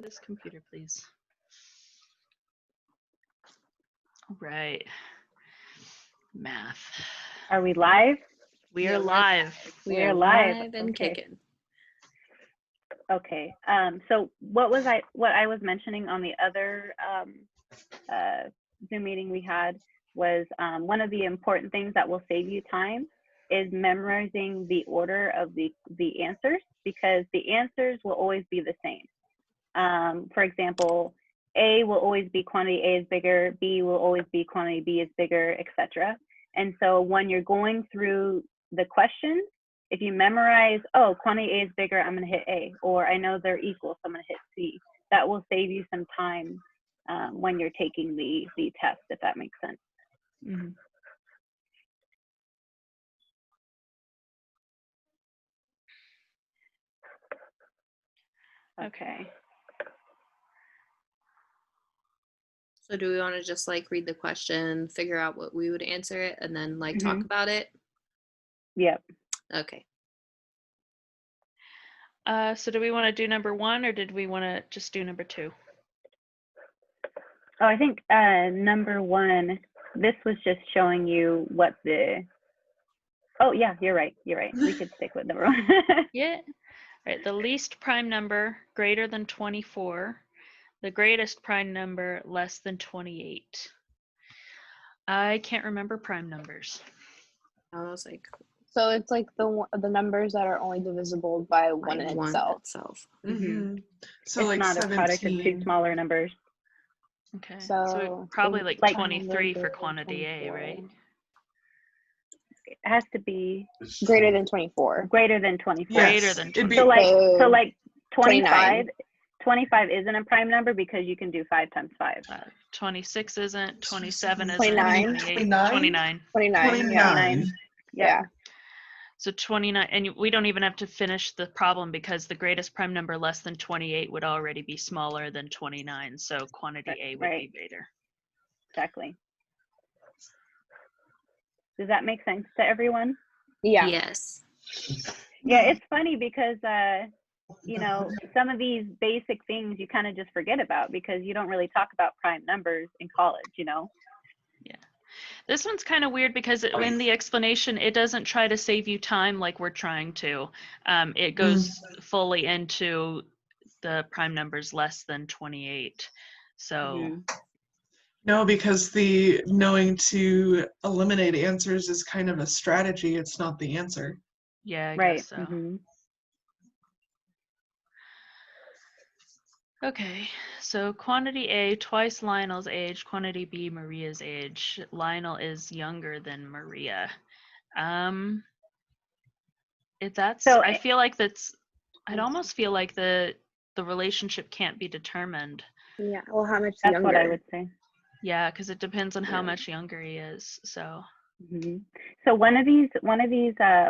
this computer, please. All right. Math. Are we live? We are live. We are live and okay. kicking. Okay. So what I was mentioning on the other Zoom meeting we had was one of the important things that will save you time is memorizing the order of the answers, because the answers will always be the same. For example, A will always be quantity A is bigger, B will always be quantity B is bigger, etc. And so when you're going through the questions, if you memorize, oh, quantity A is bigger, I'm going to hit A, or I know they're equal, so I'm going to hit C. That will save you some time when you're taking the test, if that makes sense. Mm-hmm. Okay. So do we want to just like read the question, figure out what we would answer it, and then like talk about it? Yep. Okay. So do we want to do number 1, or did we want to just do number 2? Oh, I think number 1, this was just showing you what the, oh yeah, you're right. We could stick with number 1. Yeah. All right. The least prime number greater than 24. The greatest prime number less than 28. I can't remember prime numbers. I was like, so it's like the numbers that are only divisible by one in itself. Mm-hmm. So it's like not 17. a product of two smaller numbers. Okay. So probably like 23 for greater quantity than A, right? It has to be greater than 24. Greater than 25. Greater Yes, than it'd be, 25. So like 25. 29. 25 isn't a prime number because you can do 5 times 5. 26 isn't, 27 isn't, 29. 29. 29. 29. Yeah. So 29, and we don't even have to finish the problem because the greatest prime number less than 28 would already be smaller than 29. So quantity A would be greater. Exactly. Does that make sense to everyone? Yeah. Yes. Yeah, it's funny because, you know, some of these basic things you kind of just forget about because you don't really talk about prime numbers in college, you know? Yeah. This one's kind of weird because in the explanation, it doesn't try to save you time like we're trying to. It goes fully into the prime numbers less than 28. So. No, because the knowing to eliminate answers is kind of a strategy. It's not the answer. Yeah, I guess so. Mm-hmm. Okay, so quantity A, twice Lionel's age, quantity B, Maria's age. Lionel is younger than Maria. I feel like I'd almost feel like the relationship can't be determined. Yeah. Well, how much That's younger? what I would say. Yeah, because it depends on how much younger he is. So. Mm-hmm. So one of these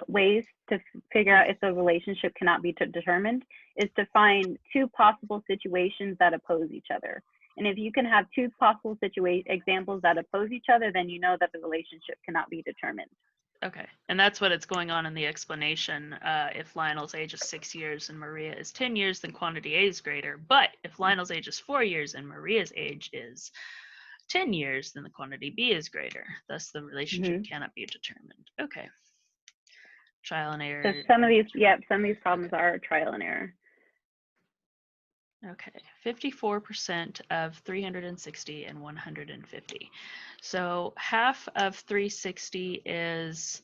ways to figure out if the relationship cannot be determined is to find 2 possible situations that oppose each other. And if you can have 2 possible examples that oppose each other, then you know that the relationship cannot be determined. Okay, and that's what it's going on in the explanation. If Lionel's age is 6 years and Maria is 10 years, then quantity A is greater. But if Lionel's age is 4 years and Maria's age is 10 years, then the quantity B is greater. Thus, the relationship cannot be determined. Okay. Trial and error. So some of these problems are trial and error. Okay, 54% of 360 and 150. So half of 360 is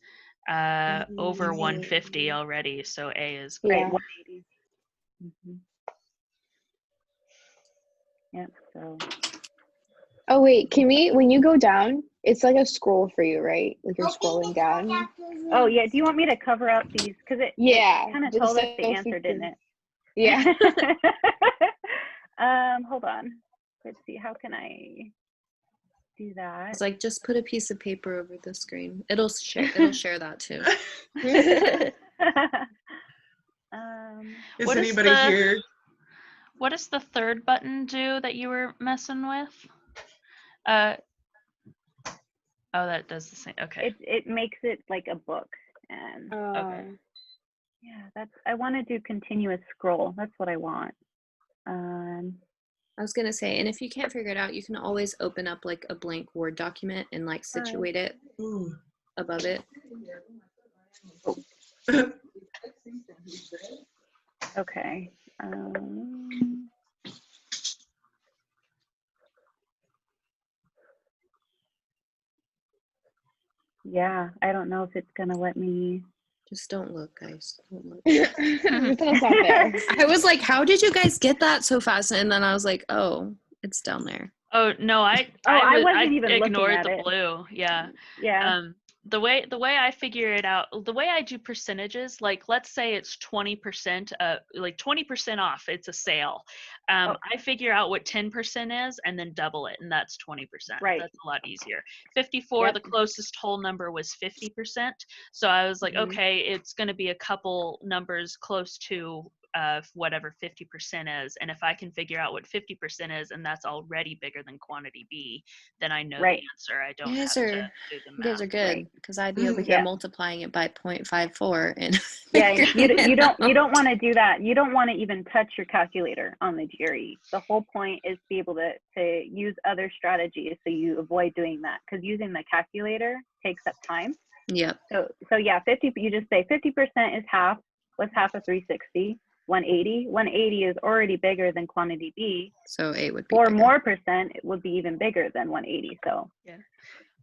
over 150 already. So A is great. Yeah. 180. Mm-hmm. Yep. So. Oh wait, can we? When you go down, it's like a scroll for you, right? Like you're scrolling down. Oh yeah. Do you want me to cover up these? Because it kind of told us the answer, didn't it? Yeah. Hold on. Let's see. How can I do that? It's like just put a piece of paper over the screen. It'll share that too. Is anybody here? What does the third button do that you were messing with? Oh, that does the same. Okay. It makes it like a book, and okay. Yeah, I want to do continuous scroll. That's what I want. I was gonna say, and if you can't figure it out, you can always open up like a blank Word document and like situate it Ooh. above it. Okay. Yeah, I don't know if it's gonna let me. Just don't look, guys. Don't look. That's not there. I was like, how did you guys get that so fast? And then I was like, oh, it's down there. Oh no, I wasn't even looking ignored at the it. blue. Yeah. Yeah. The way I figure it out, the way I do percentages, like let's say it's 20%, like 20% off, it's a sale. I figure out what 10% is and then double it, and that's 20%. Right. That's a lot easier. 54, Yep. the closest whole number was 50%. So I was like, Mhm. okay, it's going to be a couple numbers close to whatever 50% is, and if I can figure out what 50% is, and that's already bigger than quantity B, then I know Right. the answer. I don't You have guys to are, do the you guys are math. good, Right. because I'd be over here Yeah. multiplying it by 0.54 and Yeah, you don't want to do that. You don't want to even touch your calculator on the GRE. The whole point is to be able to use other strategies so you avoid doing that, because using the calculator takes up time. Yep. So yeah, 50. You just say 50% is half. What's half of 360? 180. 180 is already bigger than quantity B. So 8 would be 4 bigger. more percent, it would be even bigger than 180. So Yeah.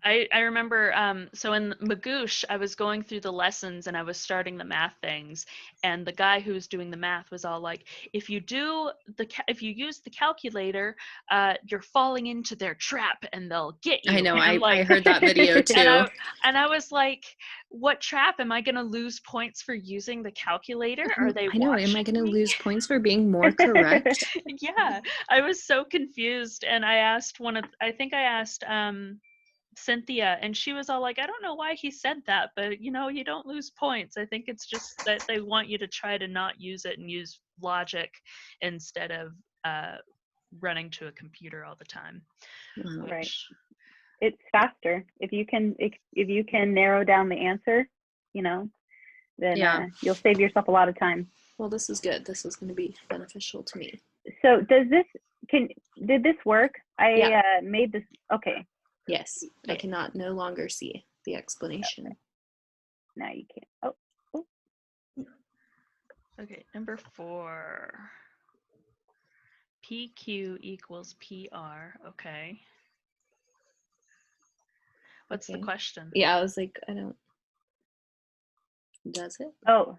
I remember, so in Magoosh, I was going through the lessons and I was starting the math things, and the guy who was doing the math was all like, if you use the calculator, you're falling into their trap and they'll get you. I know, And I heard that video too. and I was like, what trap? Am I going to lose points for using the calculator? Are they I know, am I watching going to me? lose points for being more correct? Yeah, I was so confused, and I asked I think I asked Cynthia, and she was all like, I don't know why he said that, but you don't lose points. I think it's just that they want you to try to not use it and use logic instead of running to a computer all the time. Right. It's faster if you can narrow down the answer, then you'll save yourself a lot of time. Well, this is good. This is going to be beneficial to me. So did this work? I made this. Okay. Yes, I cannot no longer see the explanation. Okay. Now you can. Oh. Okay, number 4. PQ equals PR. Okay. What's the question? Yeah, I was like, I don't. Does it? Oh.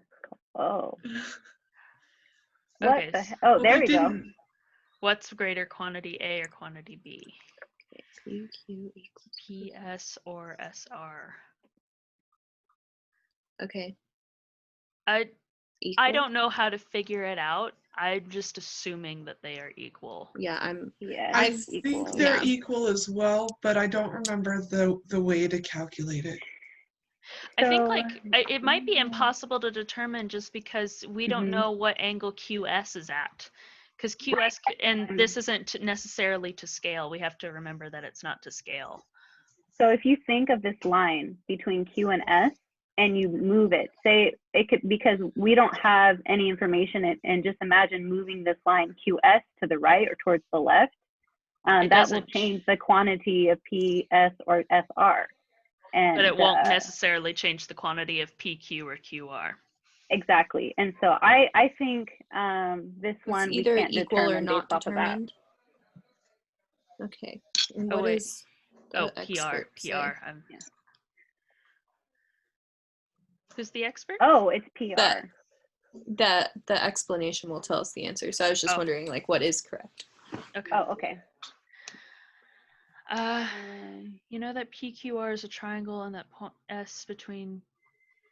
What Okay. the heck? Oh, there we go. What's greater, quantity A or quantity B? PQ equals PS or SR? Okay. I Equal? don't know how to figure it out. I'm just assuming that they are equal. Yeah, I think they're equal as well, but I don't remember the way to calculate it. I think it might be impossible to determine just because we don't know what angle QS is at. Because QS, and this isn't necessarily to scale. We have to remember that it's not to scale. So if you think of this line between Q and S and you move it, say it could, because we don't have any information, and just imagine moving this line QS to the right or towards the left, that will change the quantity of PS or SR. But it won't necessarily change the quantity of PQ or QR. Exactly. And so I think this one we either can't equal determine or not based off of that. determined. Okay. And Oh, what wait. is Oh, the PR. expert say? Who's the expert? Oh, it's PR. The explanation will tell us the answer. So I was just wondering, like, what is correct? Okay. Oh, okay. You know that PQR is a triangle, and that S between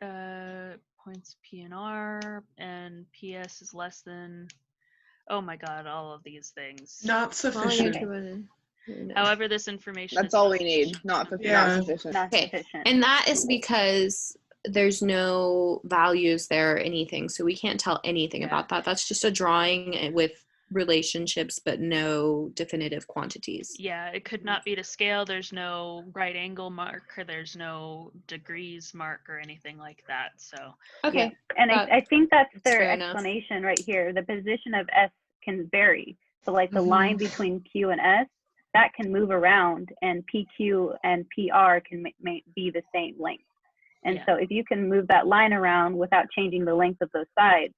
points P and R, and PS is less than. Oh my God! All of these things. Not sufficient. However, this information. That's all we need. Not sufficient. Not sufficient. And that is because there's no values there or anything, so we can't tell anything about that. That's just a drawing with relationships but no definitive quantities. Yeah, it could not be to scale. There's no right angle mark, or there's no degrees mark or anything like that. So okay. And I think that's their fair explanation right here. The position of S can vary. So like the line between Q and S, that can move around, and PQ and PR can be the same length. And so if you can move that line around without changing the length of those sides,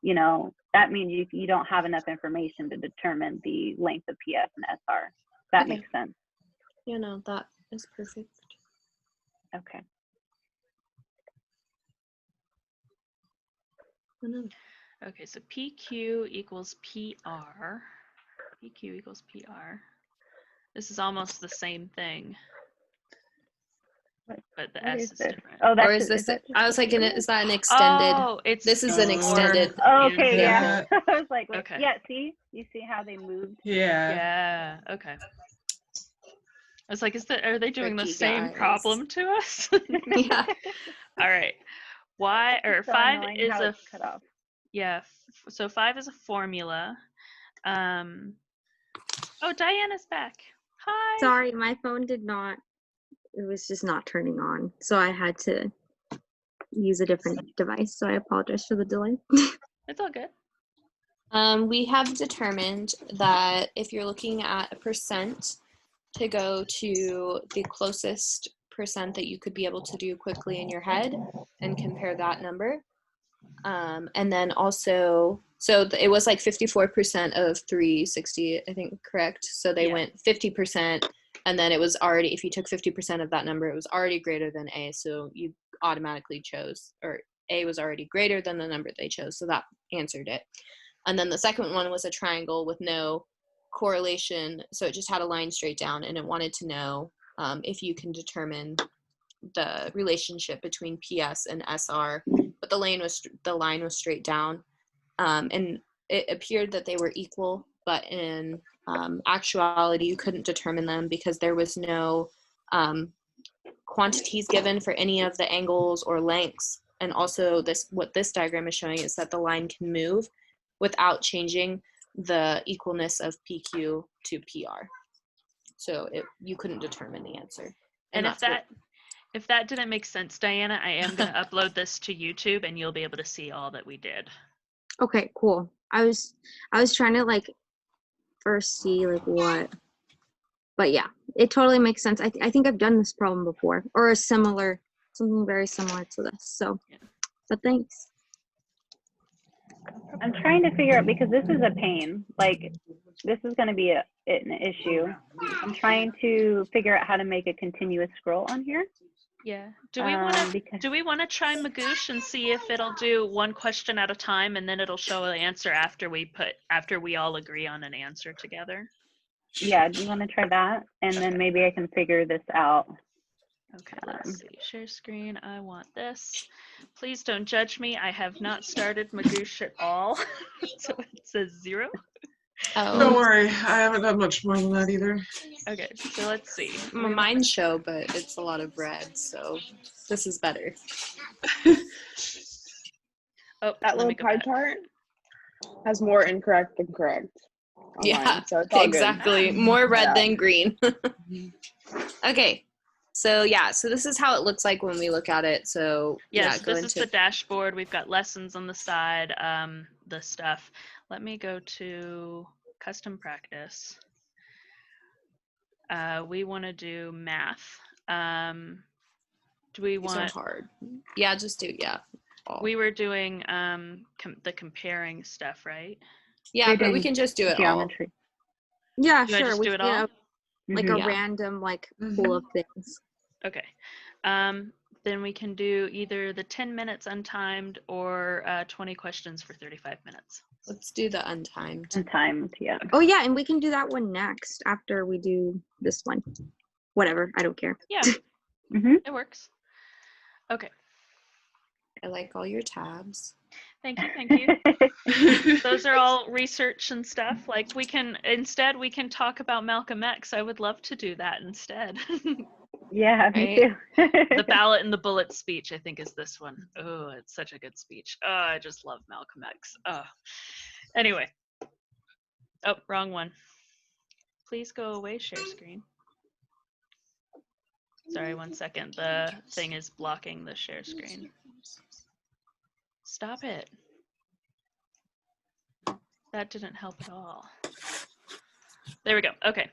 you know, that means you don't have enough information to determine the length of PS and SR. That Okay. makes sense. You know, that is perfect. Okay. Okay, so PQ equals PR. PQ equals PR. This is almost the same thing, but the S is different. Oh, that's Or is this? I was like, is that an extended? Oh, it's This is an extended. Okay, Yeah. yeah. I was like, wait, Okay. yeah, see? You see how they moved? Yeah. Yeah. Okay. I was like, are they doing the Tricky same guys. problem to us? Yeah. All right. Y or So 5 annoying is how a it's cut off. yeah. So 5 is a formula. Oh, Diana's back. Hi. Sorry, my phone did not, it was just not turning on. So I had to use a different device. So I apologize for the delay. It's all good. We have determined that if you're looking at a percent, to go to the closest percent that you could be able to do quickly in your head and compare that number. And then also, it was like 54% of 360, I think, correct? So they went 50%, and then it was already, if you took 50% of that number, it was already greater than A, so you automatically chose, or A was already greater than the number they chose, so that answered it. And then the second one was a triangle with no correlation, so it just had a line straight down, and it wanted to know if you can determine the relationship between PS and SR, but the line was straight down, and it appeared that they were equal, but in actuality you couldn't determine them because there was no quantities given for any of the angles or lengths. And also what this diagram is showing is that the line can move without changing the equalness of PQ to PR. So you couldn't determine the answer. And if that didn't make sense, Diana, I am going to upload this to YouTube, and you'll be able to see all that we did. Okay, cool. I was trying to like first see like what, but yeah, it totally makes sense. I think I've done this problem before, or something very similar to this. So, but thanks. I'm trying to figure out, because this is a pain. Like, this is going to be an issue. I'm trying to figure out how to make a continuous scroll on here. Yeah. Do we want to try Magoosh and see if it'll do one question at a time, and then it'll show an answer after we all agree on an answer together? Yeah, do you want to try that? And then maybe I can figure this out. Okay, let's see. Share screen. I want this. Please don't judge me. I have not started Magoosh at all. So it says 0. Don't worry, I haven't done much more than that either. Okay, so let's see. Mine show, but it's a lot of red, so this is better. Oh, That let me little go pie back. chart has more incorrect than correct. Yeah, Online, so it's all exactly. good. More red Yeah. than green. Okay, so this is how it looks like when we look at it. So Yes, go this is the dashboard. We've got lessons on the side, the stuff. Let me go to custom practice. We want to do math. Do we These are want? hard. Yeah, just do all. We were doing the comparing stuff, right? Yeah, but we can just do it geometry. Yeah, Do I sure. just We do can it all? get like a Yeah. random like pool of things. Okay. Then we can do either the 10 minutes untimed or 20 questions for 35 minutes. Let's do the untimed. Untimed, yeah. Oh yeah, and we can do that one next after we do this one. Whatever, I don't care. Yeah, Mm-hmm. it works. Okay. I like all your tabs. Thank you. Thank you. Those are all research and stuff. Like we can talk about Malcolm X. I would love to do that instead. Yeah, me Right. too. The ballot and the bullet speech, I think, is this one. Oh, it's such a good speech. Oh, I just love Malcolm X. Oh. Anyway. Oh, wrong one. Please go away, share screen. Sorry, 1 second. The thing is blocking the share screen. Stop it. That didn't help at all. There we go. Okay.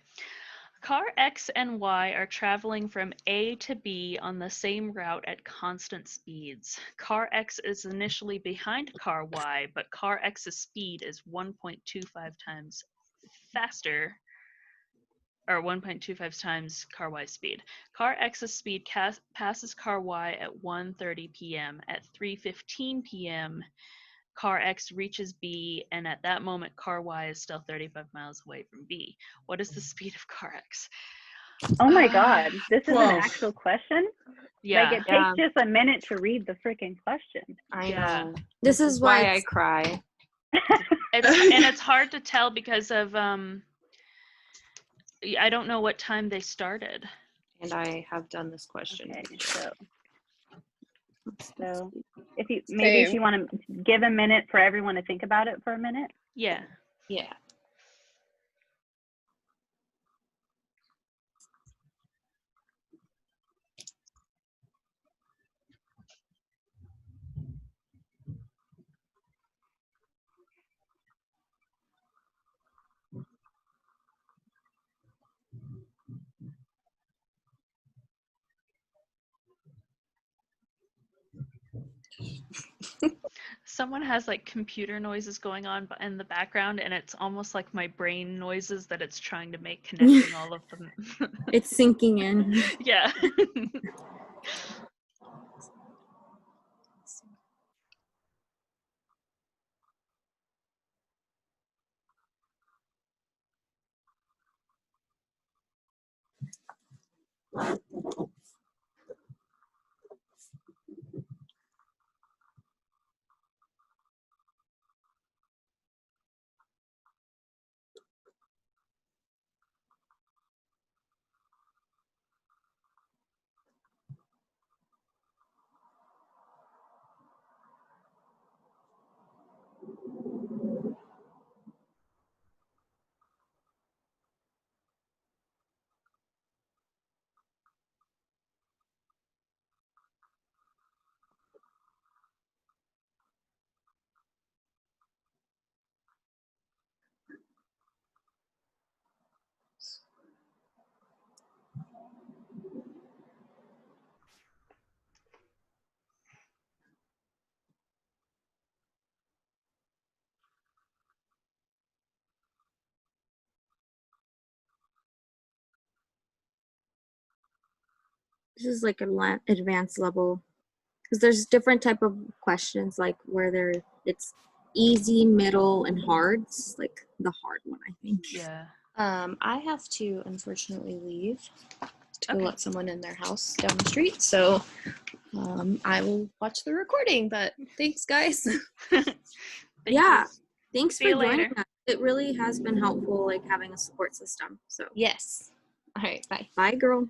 Car X and Y are traveling from A to B on the same route at constant speeds. Car X is initially behind car Y, but car X's speed is 1.25 times faster, or 1.25 times car Y's speed. Car X's speed passes car Y at 1:30 p.m. At 3:15 p.m., car X reaches B, and at that moment, car Y is still 35 miles away from B. What is the speed of car X? Oh my God, this is an 12. actual question? Yeah. Like, it Yeah. takes just a minute to read the freaking question. I Yeah. know. This is why I it's- cry. It's hard to tell because of I don't know what time they started. And I have done this question. Okay, so if you want to give a minute for everyone to think about it for a minute. Yeah. Yeah. Someone has like computer noises going on in the background, and it's almost like my brain noises that it's trying to make, connecting all of them. it's sinking in. Yeah. This is like an advanced level because there's different type of questions like where it's easy, middle, and hard. It's like the hard one, I think. Yeah. I have to unfortunately leave to go Okay. let someone in their house down the street. So I will watch the recording, but thanks guys. Thank Yeah. you. Thanks See for you joining later. us. It really has been helpful, like having a support system. So Yes. All right, bye. bye, girl.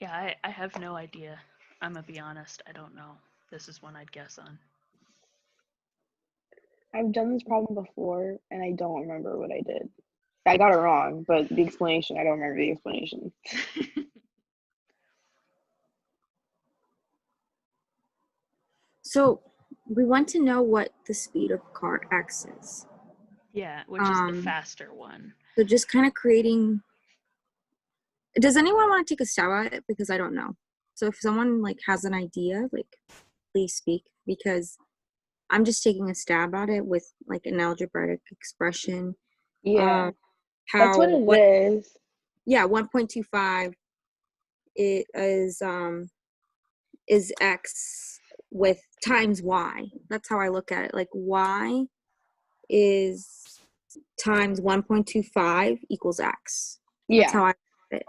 Yeah, I have no idea. I'm gonna be honest. I don't know. This is one I'd guess on. I've done this problem before and I don't remember what I did. I got it wrong, but the explanation, I don't remember the explanation. So we want to know what the speed of car X is. Yeah, which is the faster one. So just kind of creating. Does anyone want to take a stab at it? Because I don't know. So if someone like has an idea, like please speak, because I'm just taking a stab at it with like an algebraic expression. Yeah, How that's what it is. Yeah, 1.25 it is X with times Y. That's how I look at it. Like Y is times 1.25 equals X. That's Yeah. how I look at it.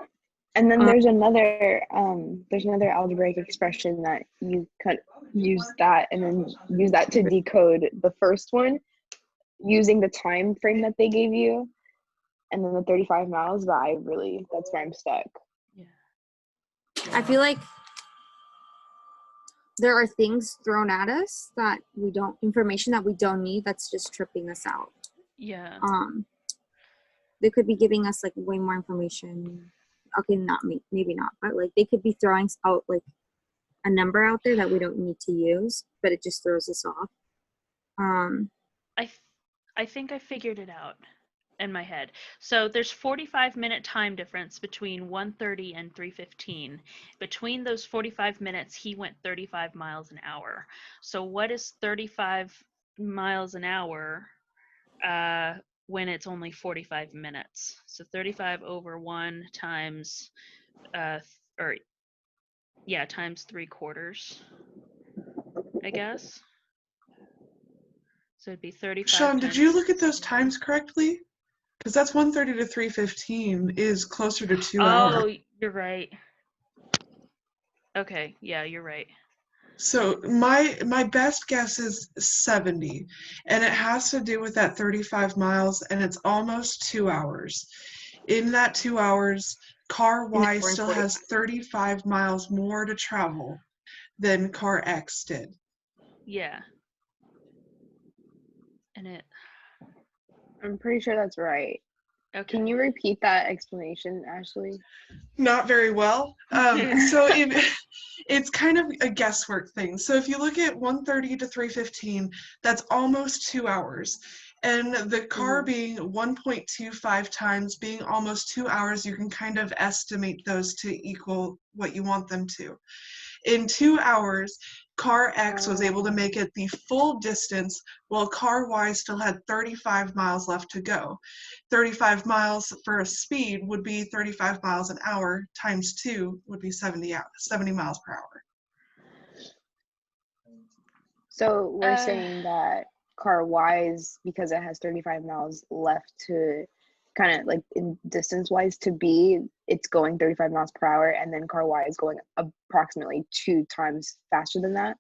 And then there's another algebraic expression that you could use that and then use that to decode the first one using the time frame that they gave you and then the 35 miles, but that's where I'm stuck. Yeah. I feel like there are things thrown at us that information that we don't need that's just tripping us out. Yeah. They could be giving us like way more information. Okay, maybe not, but like they could be throwing out like a number out there that we don't need to use, but it just throws us off. I think I figured it out in my head. So there's 45-minute time difference between 1:30 and 3:15. Between those 45 minutes, he went 35 miles an hour. So what is 35 miles an hour when it's only 45 minutes? So 35 over 1 times, times 3/4, I guess. So it'd be 35 Sean, did times you look at those 61. times correctly? Because that's 1:30 to 3:15 is closer to 2 Oh, hours. you're right. Okay, yeah, you're right. So my best guess is 70, and it has to do with that 35 miles, and it's almost 2 hours. In that 2 hours, car Y hour and still 45. has 35 miles more to travel than car X did. Yeah. And it, I'm pretty sure that's right. okay. Can you repeat that explanation, Ashley? Not very well. It's kind of a guesswork thing. So if you look at 1:30 to 3:15, that's almost 2 hours. And the car being 1.25 times, being almost 2 hours, you can kind of estimate those to equal what you want them to. In 2 hours, car X was able to make it the full distance, while car Y still had 35 miles left to go. 35 miles for a speed would be 35 miles an hour, times 2 would be 70 miles per hour. So we're saying that car Y is, because it has 35 miles left to kind of like in distance wise to be, it's going 35 miles per hour, and then car Y is going approximately 2 times faster than that.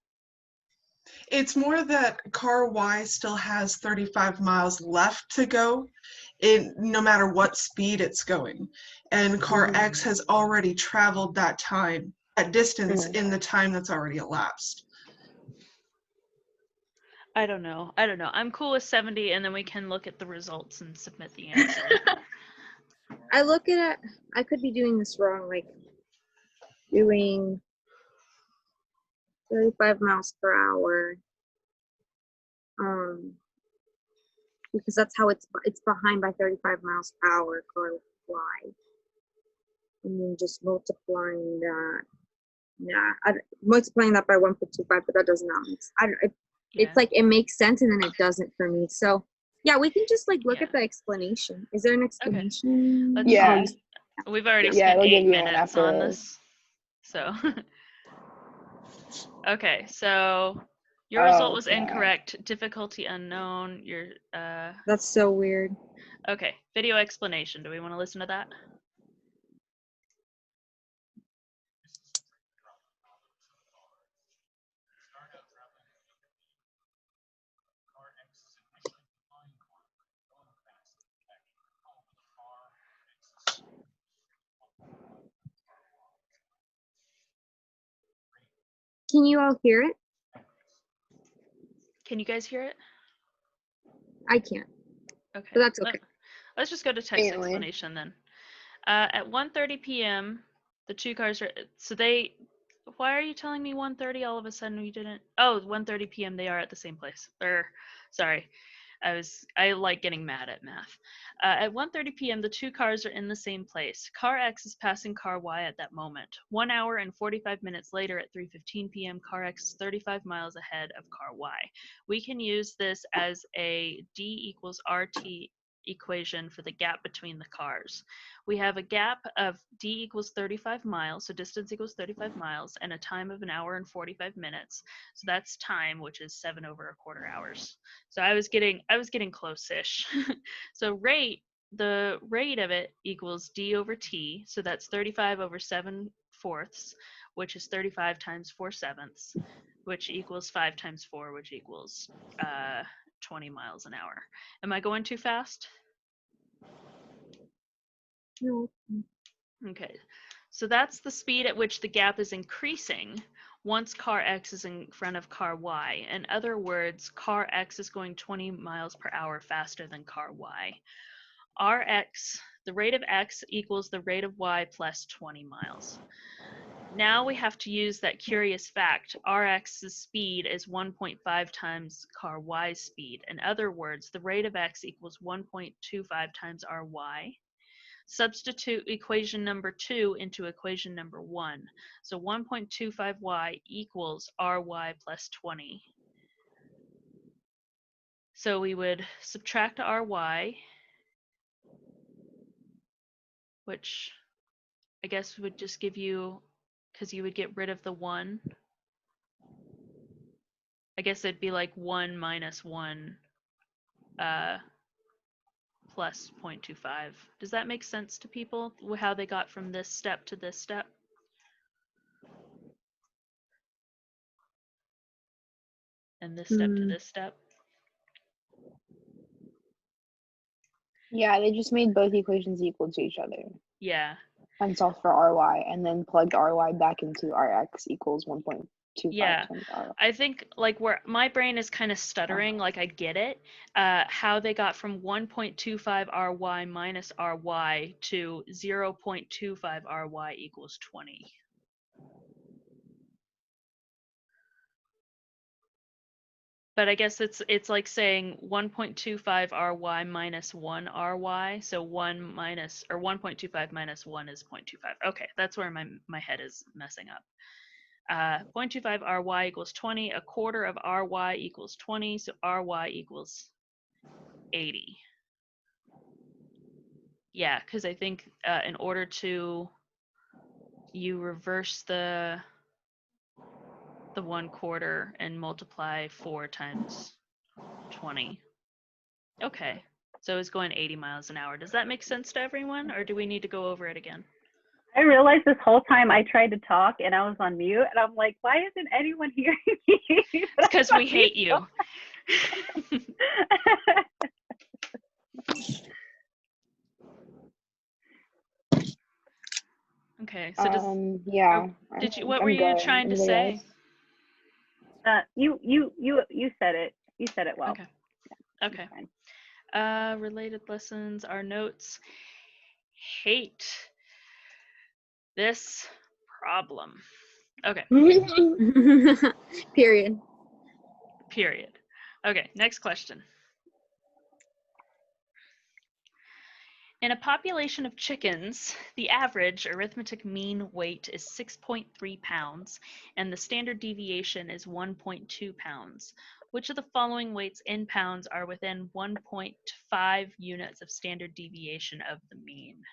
It's more that car Y still has 35 miles left to go, no matter what speed it's going. And car X has already traveled that distance in the time that's already elapsed. I don't know. I'm cool with 70, and then we can look at the results and submit the answer. I look at it, I could be doing this wrong, like doing 35 miles per hour. Because that's how it's behind by 35 miles per hour, car Y. And then just multiplying that. Yeah, multiplying that by 1.25, but that does not make sense. It's like it makes sense and then it doesn't for me. So yeah, we can just like look at the explanation. Is there an explanation? Let's Yeah. see. We've already Yeah, spent it'll give 8 you one minutes after on this. this. So okay, so your result was Okay. incorrect. Difficulty unknown. Your That's so weird. okay, video explanation. Do we want to listen to that? Can you all hear it? Can you guys hear it? I can't. Okay. But that's okay. Let's just go to text Faintly. explanation then. At 1:30 p.m., the two cars are, so they, why are you telling me 1:30 all of a sudden you didn't? Oh, 1:30 p.m. they are at the same place. Sorry. I like getting mad at math. At 1:30 p.m., the two cars are in the same place. Car X is passing car Y at that moment. 1 hour and 45 minutes later at 3:15 p.m., car X is 35 miles ahead of car Y. We can use this as a D equals RT equation for the gap between the cars. We have a gap of D equals 35 miles, so distance equals 35 miles, and a time of 1 hour and 45 minutes. So that's time, which is 7/4 hours. So I was getting close-ish. So the rate of it equals D over T, so that's 35 over 7/4, which is 35 times 4/7, which equals 5 times 4, which equals 20 miles an hour. Am I going too fast? No. Okay, so that's the speed at which the gap is increasing once car X is in front of car Y. In other words, car X is going 20 miles per hour faster than car Y. Rx, the rate of X equals the rate of Y plus 20 miles. now we have to use that curious fact. Rx's speed is 1.5 times car Y's speed. In other words, the rate of x equals 1.25 times Ry. Substitute equation number 2 into equation number 1. So 1.25y equals Ry plus 20. So we would subtract Ry, which I guess would just give you, because you would get rid of the 1. I guess it'd be like 1 minus 1 plus 0.25. Does that make sense to people, how they got from this step to this step? And this step to this step? Yeah, they just made both equations equal to each other Yeah. and solved for Ry, and then plugged Ry back into Rx equals 1.25 Yeah. times Ry. I think like where my brain is kind of stuttering, like I get it, how they got from 1.25 Ry minus Ry to 0.25 Ry equals 20. But I guess it's like saying 1.25 Ry minus 1 Ry, so 1 minus, or 1.25 minus 1 is 0.25. Okay, that's where my head is messing up. 0.25 Ry equals 20, a quarter of Ry equals 20, so Ry equals 80. Yeah, because I think in order to, you reverse the 1/4 and multiply 4 times 20. Okay, so it's going 80 miles an hour. Does that make sense to everyone, or do we need to go over it again? I realized this whole time I tried to talk and I was on mute, and I'm like, why isn't anyone hearing me? It's because we hate you. Okay, so does, yeah. did you, what were you trying to say? You said it. You said it well. Okay. Yeah, Okay. fine. Related lessons, our notes. Hate this problem. Okay. Period. Period. Okay, next question. In a population of chickens, the average arithmetic mean weight is 6.3 pounds, and the standard deviation is 1.2 pounds. Which of the following weights in pounds are within 1.5 units of standard deviation of the mean?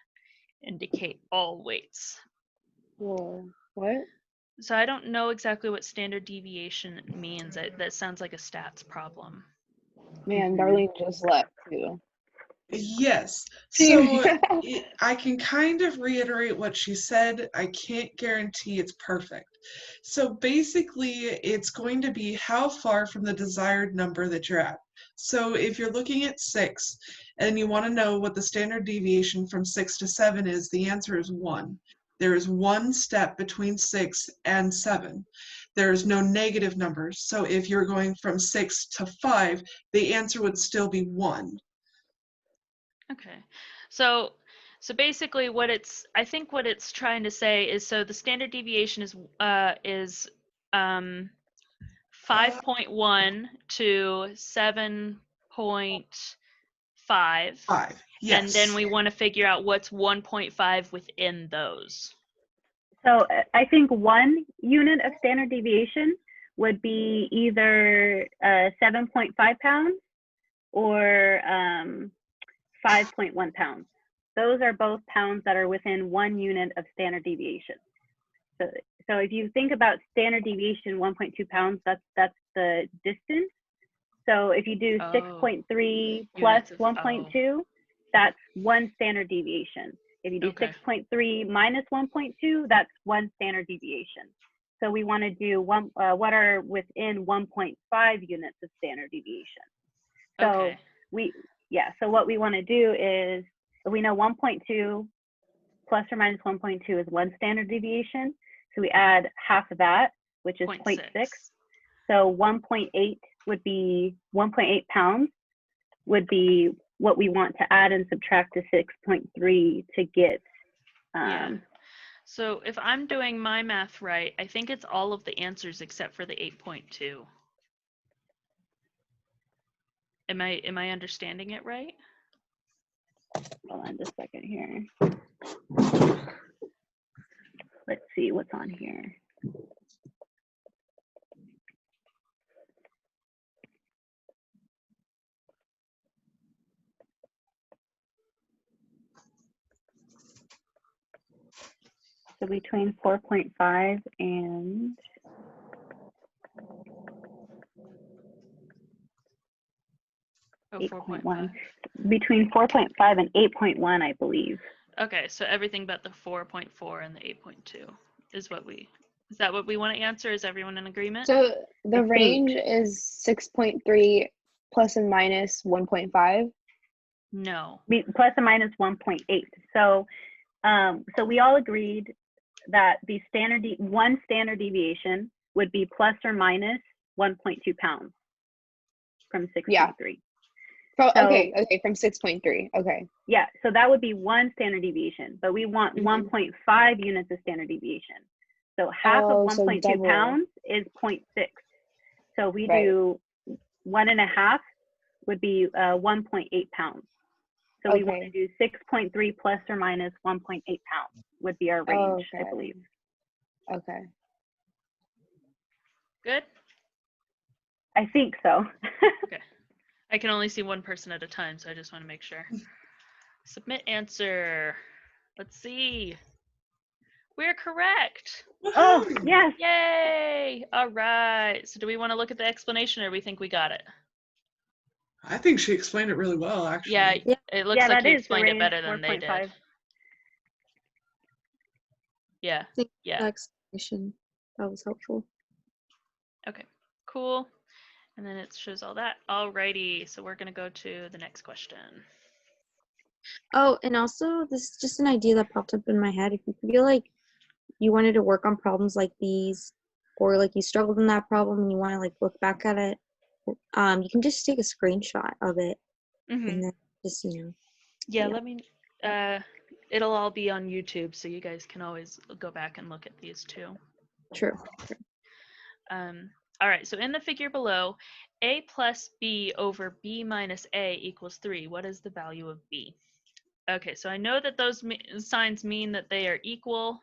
Indicate all weights. Whoa, what? So I don't know exactly what standard deviation means. That sounds like a stats problem. Man, Darlene just left too. Yes. So I can kind of reiterate what she said. I can't guarantee it's perfect. So basically, it's going to be how far from the desired number that you're at. So if you're looking at 6 and you want to know what the standard deviation from 6 to 7 is, the answer is 1. There is 1 step between 6 and 7. There's no negative numbers. So if you're going from 6 to 5, the answer would still be 1. Okay, so basically I think what it's trying to say is, so the standard deviation is 5.1 to 7.5, 5. Yes. and then we want to figure out what's 1.5 within those. So I think 1 unit of standard deviation would be either 7.5 pounds or 5.1 pounds. Those are both pounds that are within 1 unit of standard deviation. So if you think about standard deviation, 1.2 pounds, that's the distance. So if you do 6.3 plus 1.2, that's 1 standard deviation. If you do 6.3 minus 1.2, that's 1 standard deviation. So we want to do what are within 1.5 units of standard deviation. So so what we want to do is, we know 1.2 plus or minus 1.2 is 1 standard deviation. So we add half of that, which is 0.6. So 1.8 would be 1.8 pounds would be what we want to add and subtract to 6.3 to get. So if I'm doing my math right, I think it's all of the answers except for the 8.2. Am I understanding it right? Hold on just a second here. Let's see what's on here. So between 4.5 and Oh, 8.1. 4.5. Between 4.5 and 8.1, I believe. Okay, so everything but the 4.4 and the 8.2 is that what we want to answer? Is everyone in agreement? So the I think. range is 6.3 plus and minus 1.5. No. Plus or minus 1.8. So, so we all agreed that the one standard deviation would be plus or minus 1.2 pounds from 6.3. Yeah. So- Okay, from 6.3. Okay. Yeah, so that would be one standard deviation, but we want 1.5 units of standard deviation. So half of so 1.2 double. pounds is 0.6. So we Right. do 1.5 would be 1.8 pounds. So we want to Okay. do 6.3 plus or minus 1.8 pounds would be our range, I Okay. believe. Okay. Good? I think so. Okay. I can only see one person at a time, so I just want to make sure. Submit answer. Let's see. We're correct. Oh, Woohoo! yes. Yay! All right. So do we want to look at the explanation or we think we got it? I think she explained it really well, actually. Yeah, Yeah. it looks Yeah, like that you is the explained it range, better than they 4.5. did. Yeah, Thank yeah. that explanation. That was helpful. Okay, cool. And then it shows all that. Alrighty, so we're gonna go to the next question. Oh, and also this is just an idea that popped up in my head. If you feel like you wanted to work on problems like these, or like you struggled in that problem and you want to like look back at it, you can just take a screenshot of it Mm-hmm. and then just Yeah, yeah. let me, it'll all be on YouTube, so you guys can always go back and look at these too. True. All right, so in the figure below, a plus b over b minus a equals 3. What is the value of b? Okay, so I know that those signs mean that they are equal.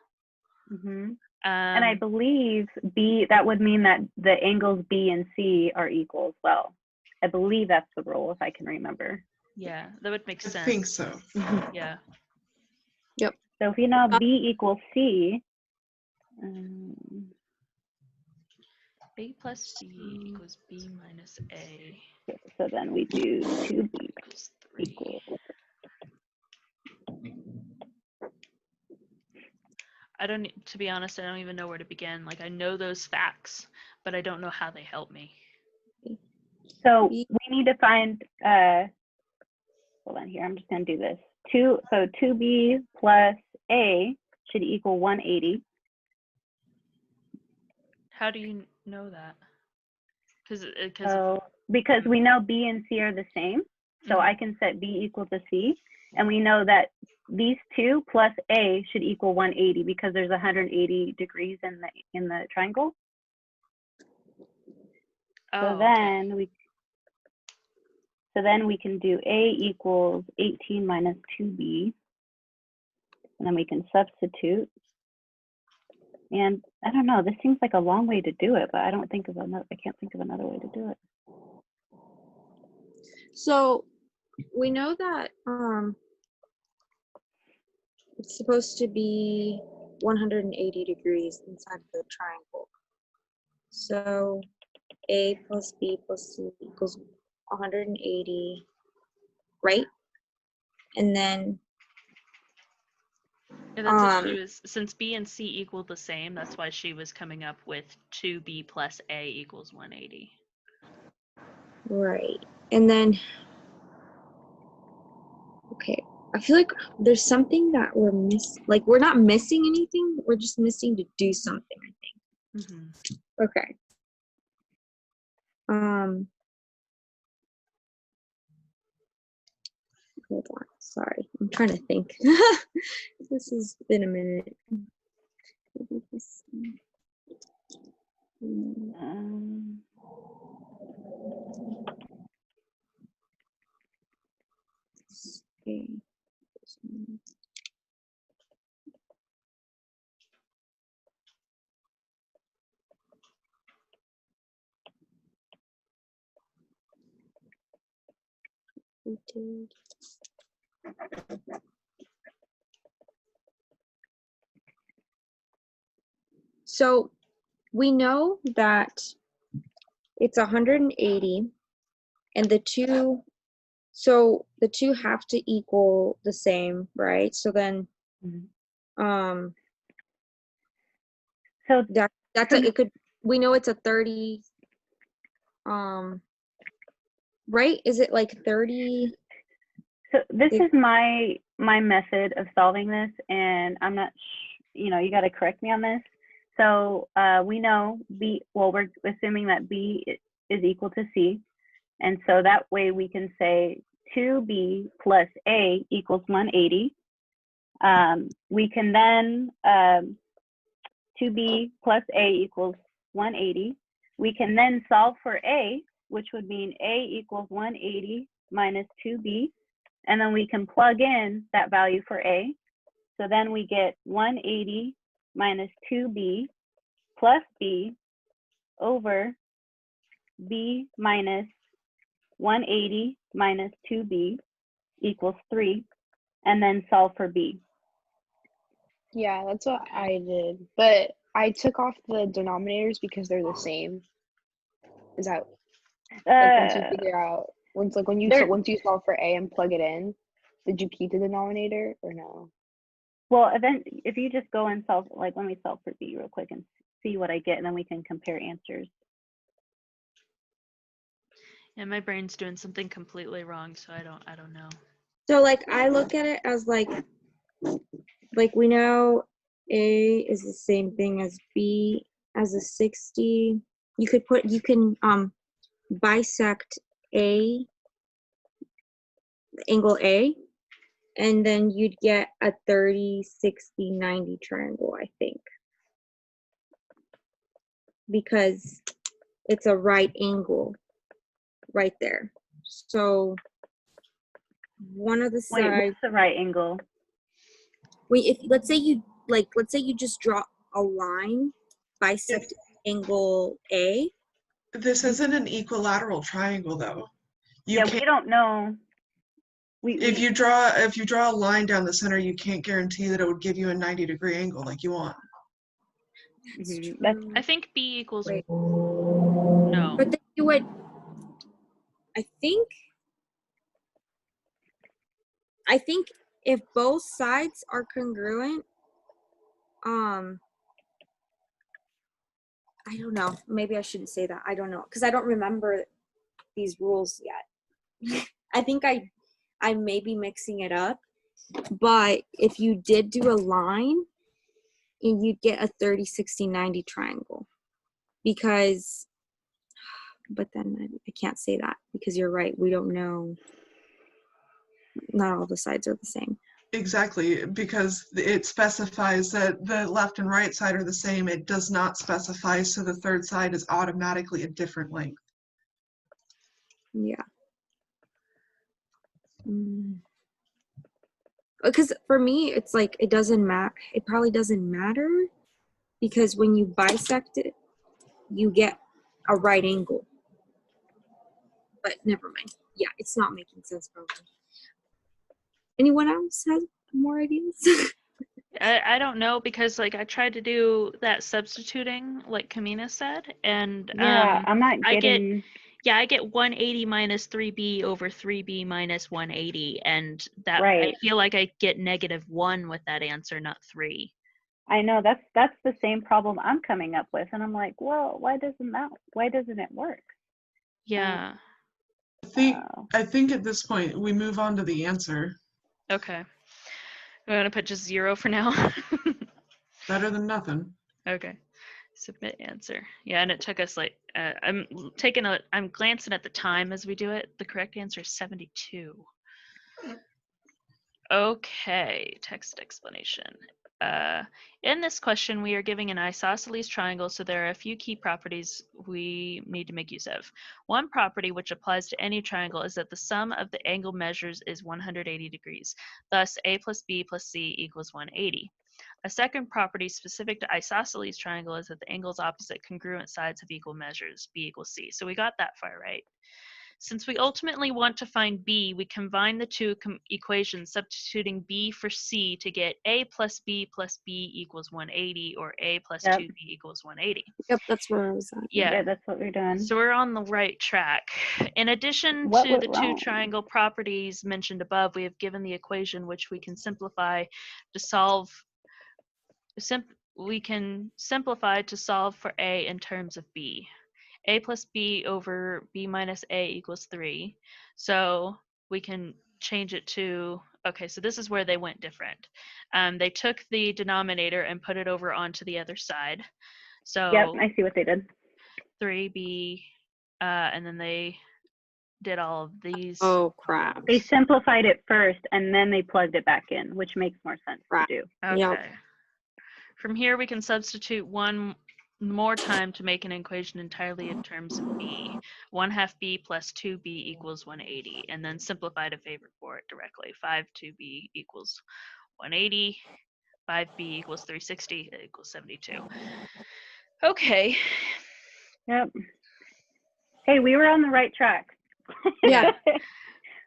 And I believe B, that would mean that the angles B and C are equal as well. I believe that's the rule, if I can remember. Yeah, that would make I sense. think so. Yeah. So if we know B equals C, A plus b equals b minus a so then we do 2B equals 3. equals. To be honest, I don't even know where to begin. Like, I know those facts, but I don't know how they help me. So we need to find, hold on here, I'm just gonna do this. So 2B plus A should equal 180. How do you know that? Because we know B and C are the same, so I can set B equal to C, and we know that these two plus A should equal 180 because there's 180 degrees in the triangle. So then we can do A equals 18 minus 2B, and then we can substitute. And I don't know, this seems like a long way to do it, but I can't think of another way to do it. So we know that it's supposed to be 180 degrees inside the triangle. So A plus B plus C equals 180, right? And then Yeah, that's what she was, since B and C equal the same, that's why she was coming up with 2B plus A equals 180. right. And then, okay, I feel like there's something that we're missing. Like, we're not missing anything, we're just missing to do something, I think. Okay. Hold on, sorry, I'm trying to think. This has been a minute. Um, Okay. We did. So we know that it's 180 and the two have to equal the same, right? So then so that's it could, we know it's a 30, right? Is it like 30? So this is my method of solving this, and I'm not, you got to correct me on this. So we know B. Well, we're assuming that B is equal to C, and so that way we can say 2B plus A equals 180. We can then 2B plus A equals 180. We can then solve for A, which would mean A equals 180 minus 2B. And then we can plug in that value for A. So then we get 180 minus 2B plus B over B minus 180 minus 2B equals 3, and then solve for B. Yeah, that's what I did. But I took off the denominators because they're the same. Is that like once you figure out once you solve for A and plug it in, did you keep the denominator or no? Well, if you just go and solve, like let me solve for B real quick and see what I get, and then we can compare answers. Yeah, my brain's doing something completely wrong, so I don't know. So like I look at it as like we know A is the same thing as B as a 60. You can bisect A, angle A, and then you'd get a 30, 60, 90 triangle, I think. Because it's a right angle right there. So one of the Wait, sides. what's the right angle? Wait, if let's say you just draw a line, bisect angle A. This isn't an equilateral triangle, though. We don't know. If you draw a line down the center, you can't guarantee that it would give you a 90-degree angle like you want. I think B equals Wait. no. But then you would. I think if both sides are congruent, I don't know. Maybe I shouldn't say that. I don't know because I don't remember these rules yet. I think I may be mixing it up, but if you did do a line, and you'd get a 30, 60, 90 triangle because, but then I can't say that because you're right. We don't know. Not all the sides are the same. Exactly, because it specifies that the left and right side are the same. It does not specify, so the third side is automatically a different length. Yeah. Because for me, it's like it doesn't matter. It probably doesn't matter because when you bisect it, you get a right angle. But never mind. Yeah, it's not making sense probably. Anyone else has more ideas? I don't know because like I tried to do that substituting like Kamina said, and I'm not getting. I get 180 minus 3b over 3b minus 180, and that Right. I feel like I get -1 with that answer, not 3. I know that's the same problem I'm coming up with, and I'm like, well, why doesn't it work? Yeah. I think at this point we move on to the answer. Okay. I'm gonna put just 0 for now. Better than nothing. Okay. Submit answer. Yeah, and it took us like I'm glancing at the time as we do it. The correct answer is 72. Okay, text explanation. In this question, we are giving an isosceles triangle, so there are a few key properties we need to make use of. One property which applies to any triangle is that the sum of the angle measures is 180 degrees. Thus, a plus b plus c equals 180. A second property specific to isosceles triangle is that the angles opposite congruent sides have equal measures, b equals c. So we got that far right. Since we ultimately want to find b, we combine the two equations, substituting b for c to get a plus b equals 180, or a plus Yep. 2b equals 180. Yep, that's where I was at. Yeah. that's what we're doing. So we're on the right track. In addition What to went the two wrong? triangle properties mentioned above, we have given the equation which we can simplify to solve. We can simplify to solve for a in terms of b. A plus b over b minus a equals 3. So we can change it to, okay, so this is where they went different. They took the denominator and put it over onto the other side. So Yep, I see what they did. 3b, and then they did all of these. Oh crap. They simplified it first and then they plugged it back in, which makes more sense Right. to do. Okay. Yep. From here, we can substitute one more time to make an equation entirely in terms of b. 1/2 b plus 2b equals 180, and then simplify to favor for it directly. 5 2b equals 180, 5b equals 360, it equals 72. Okay. Yep. Hey, we were on the right track. Yeah.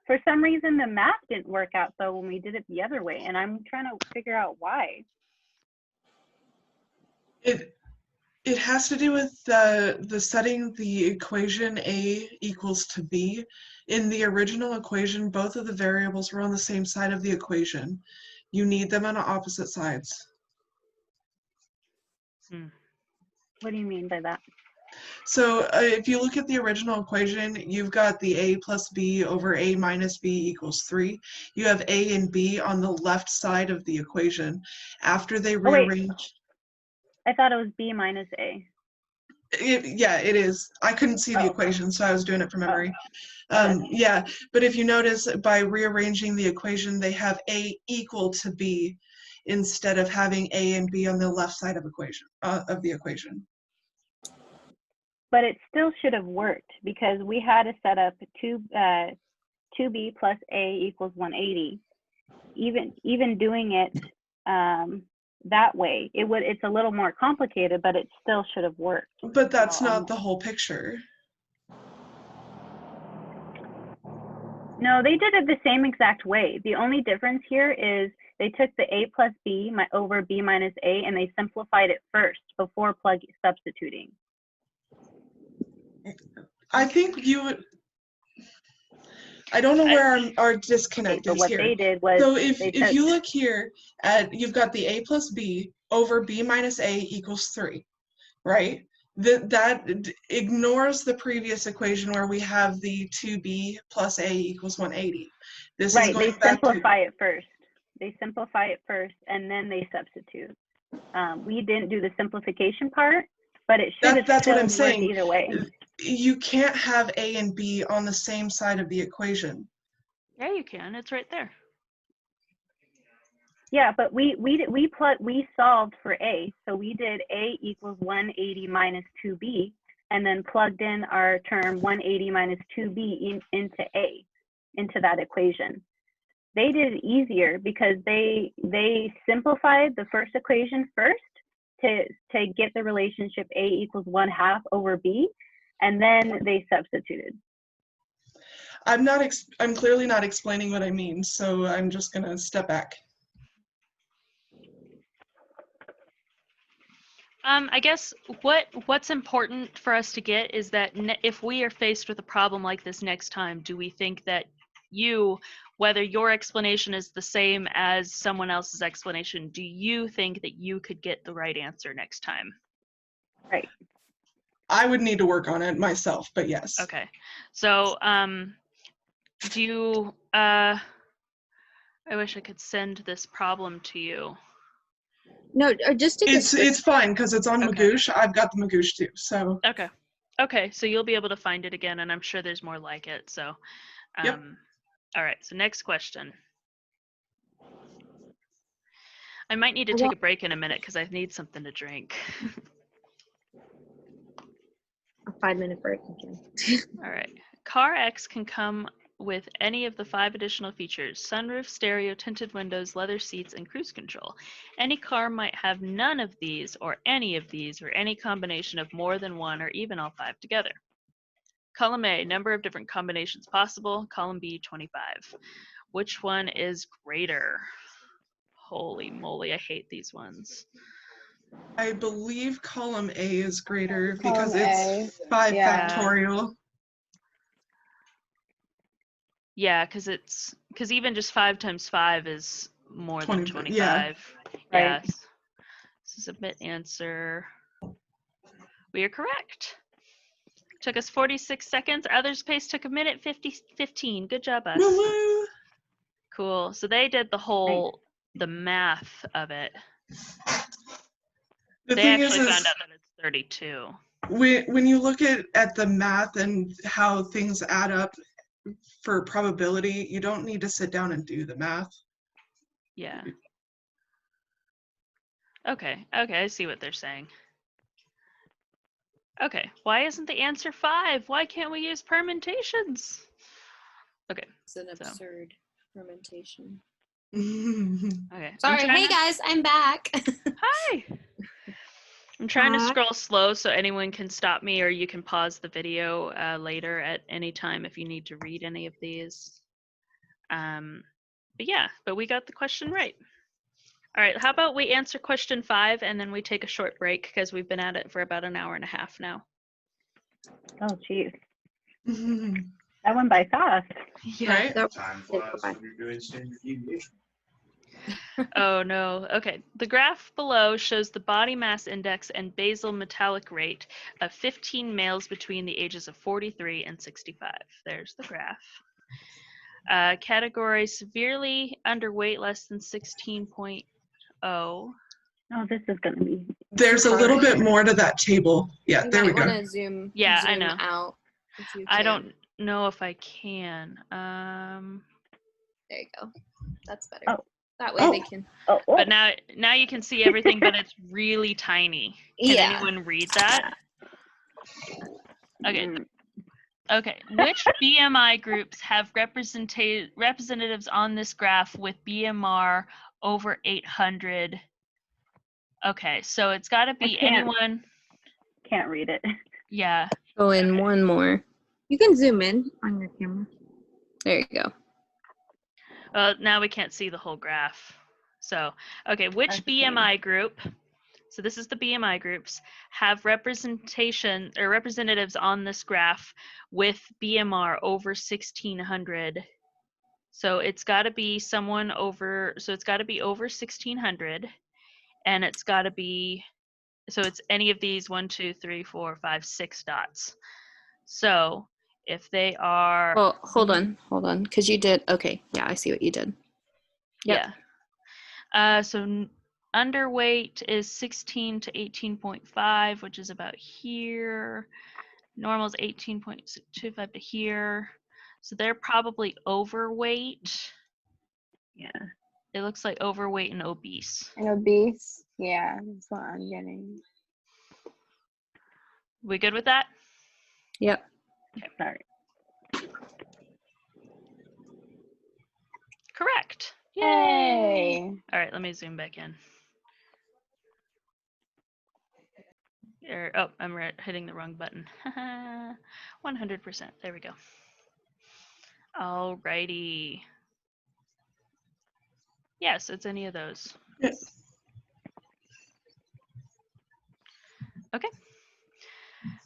For some reason, the math didn't work out though when we did it the other way, and I'm trying to figure out why. It has to do with the setting the equation a equals to b. In the original equation, both of the variables were on the same side of the equation. You need them on opposite sides. What do you mean by that? So if you look at the original equation, you've got the a plus b over a minus b equals 3. You have a and b on the left side of the equation. After they rearranged... I thought it was b minus a. Yeah, it is. I couldn't see the Oh. equation, so I was doing it from memory. Okay. Yeah, but if you notice, by rearranging the equation, they have a equal to b instead of having a and b on the left side of the equation. But it still should have worked because we had to set up 2b plus a equals 180. Even doing it that way, it's a little more complicated, but it still should have worked. But that's not the whole picture. No, they did it the same exact way. The only difference here is they took the a plus b over b minus a and they simplified it first before substituting. I think I don't know where our disconnect But is what here. they did was, So if you look here you've got the a plus b over b minus a equals 3, right? That ignores the previous equation where we have the 2b plus a equals 180. This right, is going they back simplify it first. They simplify it first and then they substitute. We didn't do the simplification part, but it should have that's what I'm worked saying. either way. You can't have a and b on the same side of the equation. Yeah, you can. It's right there. Yeah, but we solved for a, so we did a equals 180 minus 2b, and then plugged in our term 180 minus 2b into that equation. They did it easier because they simplified the first equation first to get the relationship a equals 1/2 over b, and then they substituted. I'm clearly not explaining what I mean, so I'm just gonna step back. I guess what's important for us to get is that if we are faced with a problem like this next time, do we think that whether your explanation is the same as someone else's explanation, do you think that you could get the right answer next time? Right. I would need to work on it myself, but yes. Okay. So, do you, I wish I could send this problem to you. No, or just take It's fine because it's on Okay. Magoosh. I've got the Magoosh too, so. Okay. Okay, so you'll be able to find it again, and I'm sure there's more like it. So, Yep. All right, so next question. I might need to I take want- a break in a minute because I need something to drink. A 5-minute break. Okay. All right. Car X can come with any of the 5 additional features: sunroof, stereo, tinted windows, leather seats, and cruise control. Any car might have none of these, or any of these, or any combination of more than one, or even all 5 together. Column A, number of different combinations possible. Column B, 25. Which one is greater? Holy moly, I hate these ones. I believe column A is greater because Column it's 5 yeah. factorial. Yeah, because even just 5 times 5 is more than 25, 25. yeah. Right. Yes. So submit answer. We are correct. Took us 46 seconds. Our other's pace took a minute 15. Good job, us. Woo woo. Cool. So they did the math of it. The They thing actually is found out that it's 32. when you look at the math and how things add up for probability, you don't need to sit down and do the math. Yeah. Okay, I see what they're saying. Okay, why isn't the answer 5? Why can't we use permutations? Okay, It's an So. absurd fermentation. okay. Sorry. Hey guys, I'm back. Hi! I'm trying to Hi. scroll slow so anyone can stop me, or you can pause the video later at any time if you need to read any of these. But we got the question right. All right, how about we answer question 5 and then we take a short break because we've been at it for about an hour and a half now. Oh, geez. That went by fast. Right? Time flies when you're doing standard deviation. Oh no. Okay. The graph below shows the body mass index and basal metallic rate of 15 males between the ages of 43 and 65. There's the graph. Category severely underweight, less than 16.0. Oh, this is going to be. There's a little bit more to that table. Yeah, You there we might go. want to zoom I know. out if you I can. don't know if I can. There you go. That's better. Oh. That way they can. Oh, But now you can see everything, but it's really tiny. Can Yeah. anyone read that? Okay. Mm. Okay. Which BMI groups have representatives on this graph with BMR over 800? Okay, so it's got to be can't. anyone. Can't read it. Yeah. Go in one more. You can zoom in on your camera. There you go. Well, now we can't see the whole graph. So, okay, which That's the same. BMI group? So this is the BMI groups have representation or representatives on this graph with BMR over 1600. So it's got to be someone over. So it's got to be over 1600, and it's got to be. So it's any of these 1, 2, 3, 4, 5, 6 dots. So if they are. Well, hold on, because you did. Okay, yeah, I see what you did. Yep. Yeah. So underweight is 16 to 18.5, which is about here. Normal is 18.25 to here. So they're probably overweight. Yeah. It looks like overweight and obese. And obese. Yeah, that's what I'm getting. We good with that? Yep. Sorry. Correct. Yay! All right, let me zoom back in. Oh, I'm hitting the wrong button. 100%. There we go. All righty. Yes, it's any of those. Yes. Okay.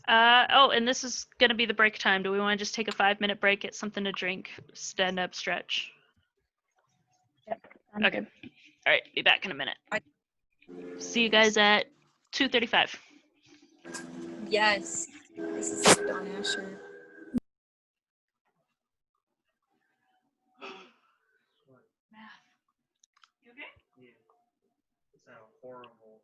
Oh, and this is going to be the break time. Do we want to just take a 5-minute break, get something to drink, stand up, stretch? Yep. Okay. All right, be back in a minute. See you guys at 2:35. Yes. This is Don Asher. Math. You okay? Yeah. It's a horrible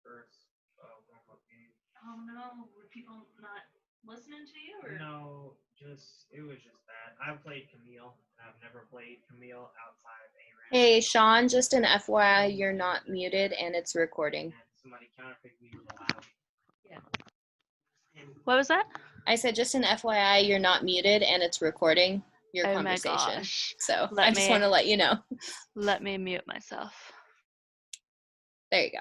first warm-up game. Oh no, were people not listening to you or? No, It was just that. I've played Camille. I've never played Camille outside of ARAM. Hey, Sean, just an FYI, you're not muted and it's recording. And somebody counterpicked me with a loud. Yeah. And What was that? I said just an FYI, you're not muted and it's recording your Oh my conversation. gosh. So Let I just me- want to let you know. Let me mute myself. There you go.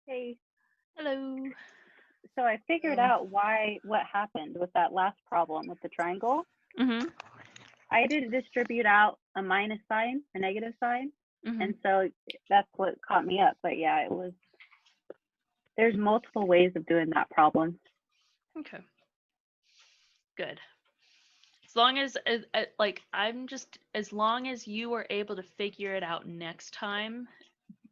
Hey, Hello. so I figured out what happened with that last problem with the triangle. Mm-hmm. I didn't distribute out a minus sign, a negative sign, Mm-hmm. and so that's what caught me up. But yeah, there's multiple ways of doing that problem. Okay. Good. As long as like as long as you are able to figure it out next time,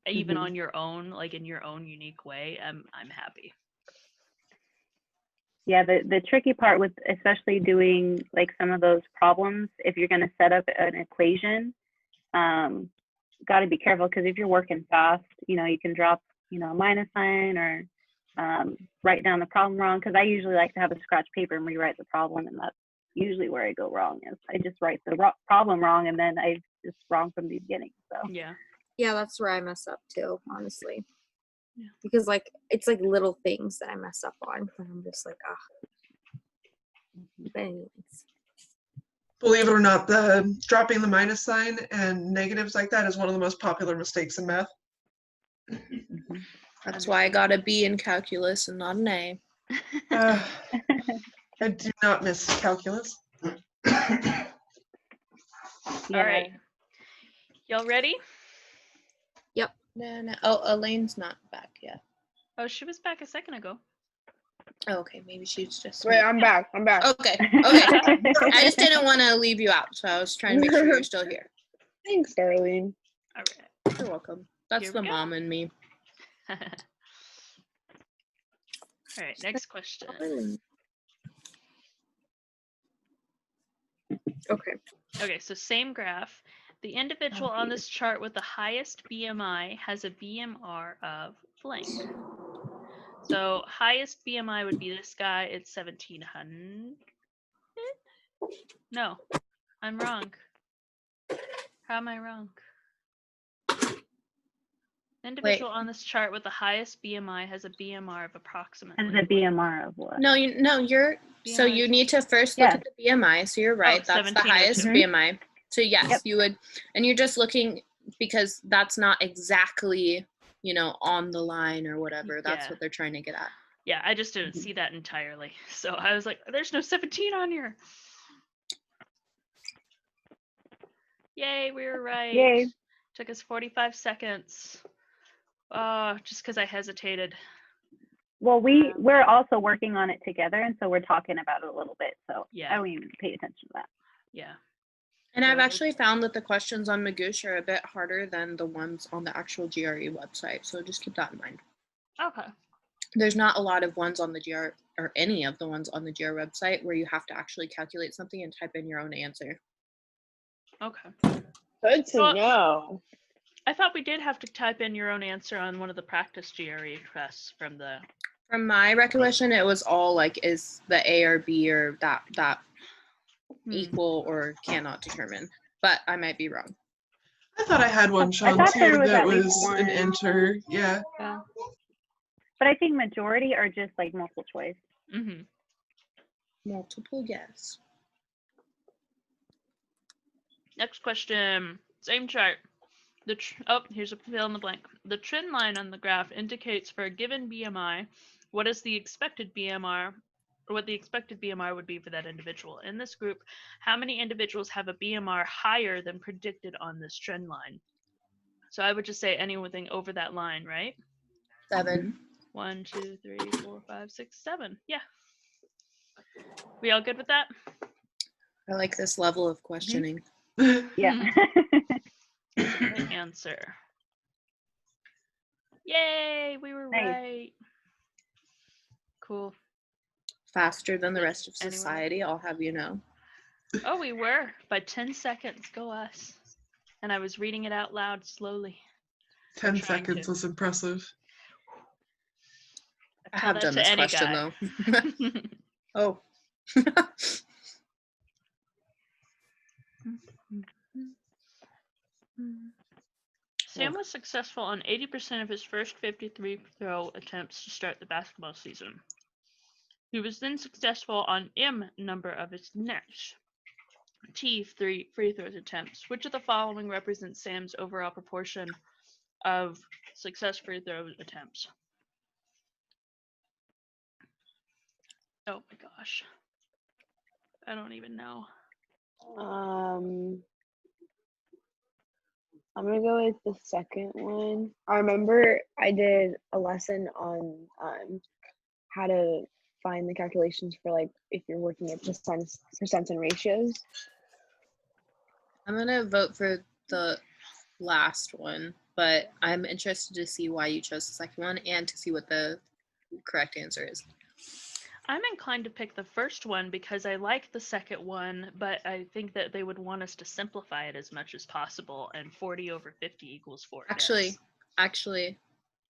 even on your own, like in your own unique way, I'm happy. Yeah, the tricky part with especially doing like some of those problems, if you're going to set up an equation, got to be careful, because if you're working fast, you can drop, a minus sign, or write down the problem wrong. Because I usually like to have a scratch paper and rewrite the problem, and that's usually where I go wrong. Is I just write the problem wrong, and then I just wrong from the beginning. So Yeah. Yeah, that's where I mess up too, honestly. Yeah. Because like it's like little things that I mess up on, and I'm just like, ah. But anyways. Believe it or not, the dropping the minus sign and negatives like that is one of the most popular mistakes in math. That's why I got a B in calculus and not an A. I do not miss calculus. yeah. All right. Y'all ready? Yep. No. Oh, Elaine's not back yet. Oh, she was back a second ago. Oh, okay, maybe she's just. Wait, I'm back. Okay. I just didn't want to leave you out, so I was trying to make sure you're still here. Thanks, Darlene. All right. You're welcome. That's Here the we go. mom in me. All right, next question. Okay, so same graph. The individual on this chart with the highest BMI has a BMR of blank. So highest BMI would be this guy. It's 1700. No, I'm wrong. How am I wrong? The individual on this chart with the highest BMI has a BMR of approximately. Has a BMR of what? No, you're. So BMI you is- need to first look at the BMI. So you're right. That's the 1702. highest BMI. So yes, Yep. you would, and you're just looking because that's not exactly, on the line or whatever. That's Yeah. what they're trying to get at. Yeah, I just didn't see that entirely. So I was like, there's no 17 on here. Yay, we were right. Yay. Took us 45 seconds. Just because I hesitated. Well, we're also working on it together, and so we're talking about it a little bit. So Yeah. I don't even pay attention to that. Yeah. And I've actually found that the questions on Magoosh are a bit harder than the ones on the actual GRE website. So just keep that in mind. Okay. There's not a lot of ones on the GR or any of the ones on the GR website where you have to actually calculate something and type in your own answer. Okay. Good to know. I thought we did have to type in your own answer on one of the practice GRE tests from the. From my recollection, it was all like, is the A or B or that equal or cannot determine. But I might be wrong. I thought I had one, Sean, thought too, there was that at least was one. an enter. Yeah. But I think majority are just like multiple choice. Mm-hmm. Multiple guess. Next question. Same chart. Here's a fill in the blank. The trend line on the graph indicates for a given BMI what is the expected BMR, or what the expected BMR would be for that individual. In this group, how many individuals have a BMR higher than predicted on this trend line? So I would just say anything over that line, right? 7. 1, 2, 3, 4, 5, 6, 7. Yeah. We all good with that? I like this level of questioning. Yeah. Good answer. Yay, we were Nice. right. Cool. Faster than the rest of Anyone? society, I'll have you know. Oh, we were by 10 seconds. Go us. And I was reading it out loud slowly. 10 trying seconds to. was impressive. I Tell have that done to this any question guy. though. Oh. Sam was successful on 80% of his first 53 throw attempts to start the basketball season. He was then successful on M number of his next T free throws attempts. Which of the following represents Sam's overall proportion of success free throw attempts? Oh my gosh. I don't even know. I'm gonna go with the second one. I remember I did a lesson on how to find the calculations for like if you're working at percents and ratios. I'm gonna vote for the last one, but I'm interested to see why you chose the second one and to see what the correct answer is. I'm inclined to pick the first one because I like the second one, but I think that they would want us to simplify it as much as possible, and 40 over 50 equals 4. Actually,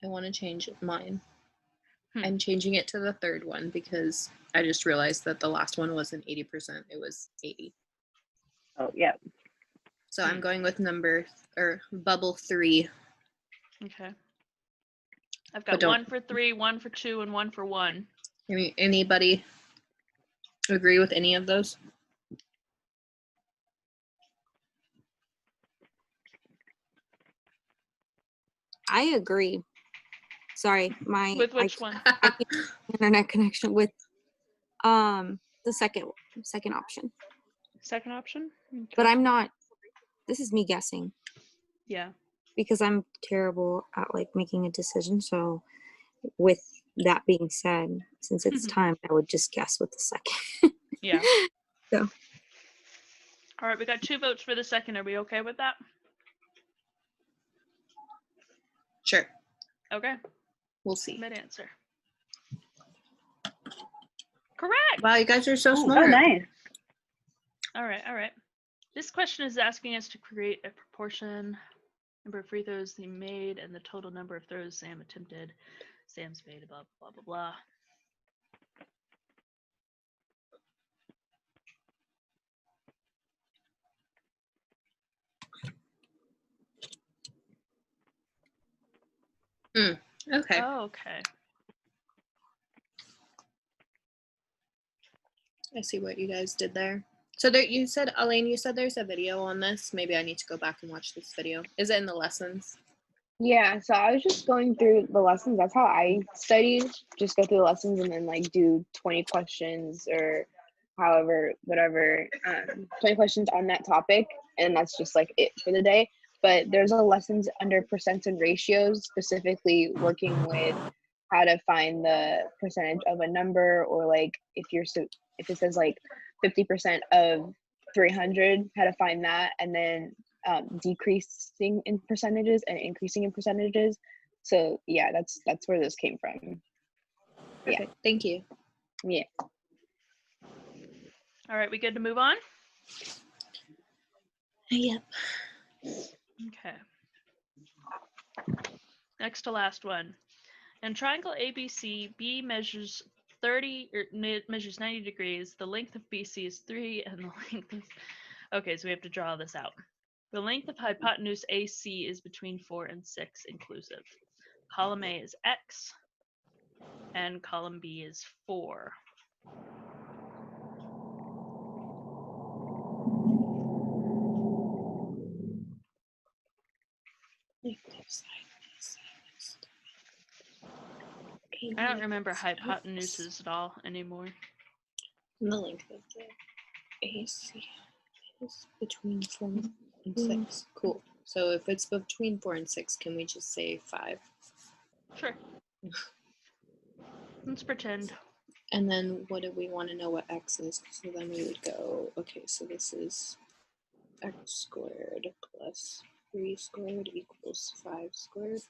I want to change mine. I'm changing it to the third one because I just realized that the last one wasn't 80%, it was 80. Oh, yeah. So I'm going with bubble 3. Okay. I've got 1 for 3, 1 for 2, and 1 for 1. Anybody agree with any of those? I agree. Sorry, With which one? I can't internet connection with the second option. Second option? Okay. But I'm not. This is me guessing. Yeah. Because I'm terrible at like making a decision. So with that being said, since it's time, I would just guess with the second. Yeah. So. All right, we got 2 votes for the second. Are we okay with that? Sure. Okay. We'll see. Mid answer. Correct. Wow, you guys are so Oh, smart. nice. All right. This question is asking us to create a proportion, number of free throws he made, and the total number of throws Sam attempted. Sam's made, blah, blah, blah, blah. Okay. Oh, okay. I see what you guys did there. So there, you said, Elaine, you said there's a video on this. Maybe I need to go back and watch this video. Is it in the lessons? Yeah, so I was just going through the lessons. That's how I studied. Just go through the lessons and then like do 20 questions or however, whatever, 20 questions on that topic. And that's just like it for the day. But there's a lessons under percents and ratios, specifically working with how to find the percentage of a number, or like if it says like 50% of 300, how to find that, and then decreasing in percentages and increasing in percentages. So yeah, that's where this came from. Yeah. Okay, thank you. Yeah. All right, we good to move on? Yep. Okay. Next to last one. In triangle ABC, B measures 90 degrees. The length of BC is 3, and the length of... Okay, so we have to draw this out. The length of hypotenuse AC is between 4 and 6 inclusive. Column A is X, and column B is 4. I don't remember hypotenuses at all anymore. And the length of the AC is between 4 and 6. Cool. So if it's between 4 and 6, can we just say 5? Sure. Let's pretend. And then what do we want to know what X is? So then we would go, okay, so this is X squared plus 3 squared equals 5 squared.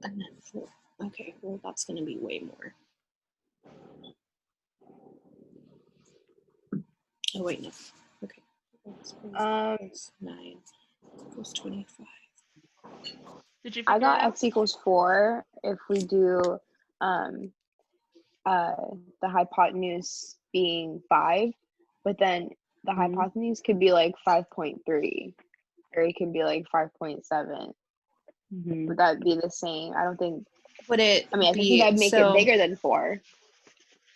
And then 4. Okay, well, that's going to be way more. Oh, wait, no. Okay. X plus 9 equals 25. Did you I figure it got out? X equals 4 if we do the hypotenuse being 5, but then the hypotenuse could be like 5.3, or it could be like 5.7. Would that be the same? I don't think. Would it I mean, I be, think I'd make it bigger than 4.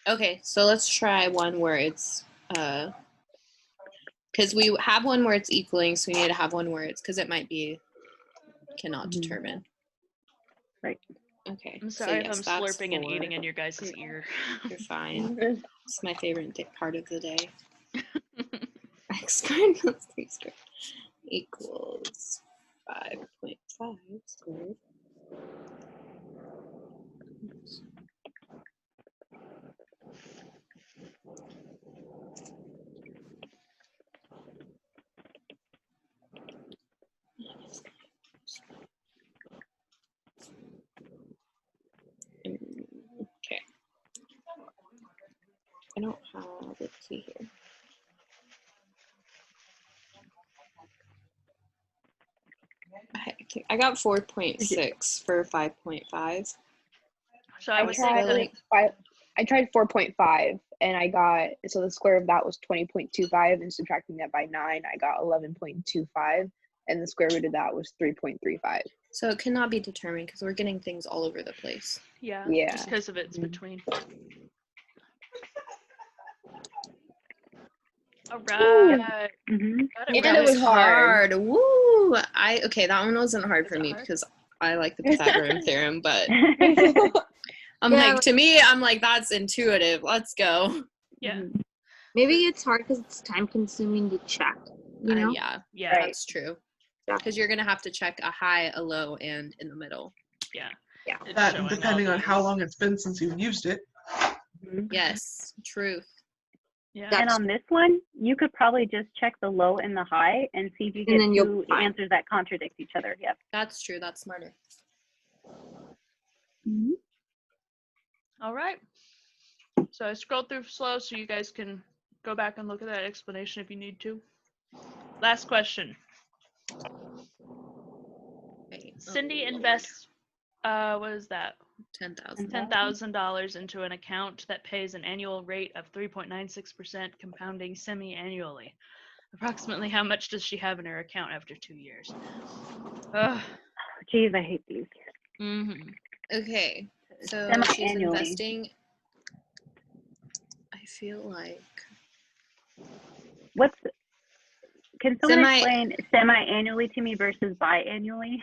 Okay, so let's try one where it's, because we have one where it's equaling, so we need to have one where it's, because it might be, cannot determine. Right. Okay. I'm so sorry if yes, I'm that's slurping and 4. eating in your guys' ear. You're fine. It's my favorite part of the day. X squared plus 3 squared equals 5.5 squared. Okay. I don't have, let's see here. I got 4.6 for 5.5. So I was feel thinking, like I tried 4.5 and I got, so the square of that was 20.25, and subtracting that by 9, I got 11.25, and the square root of that was 3.35. so it cannot be determined because we're getting things all over the place. yeah, Yeah. just because of it's Mhm. between. All right. Mm-hmm. Got And That it was was hard. hard. Woo! Okay, that one wasn't hard for Is it me hard? because I like the Pythagorean theorem, but I'm Yeah, like, to me, I'm like, that's intuitive. Let's go. Yeah. Mhm. maybe it's hard because it's time consuming to check. You know. Yeah, Yeah. Right. that's true. Yeah. Because you're going to have to check a high, a low, and in the middle. Yeah. Yeah. It's That showing depending all on how these. long it's been since you've used it. Mhm. Yes, truth. Yeah. And on this one, you could probably just check the low and the high and see if you get then you'll two find. answers that contradict each other. Yep. That's true. That's smarter. Mm-hmm. All right. So I scrolled through slow so you guys can go back and look at that explanation if you need to. Last question. Okay. Cindy Lord. invests, what is that? 10,000. $10,000 into an account that pays an annual rate of 3.96% compounding semi-annually. Approximately how much does she have in her account after 2 years? Ugh. Geez, I hate these. Mm-hmm. Okay. So she's Semi-annually. investing. I feel like Can someone Semi- explain semi-annually to me versus biannually?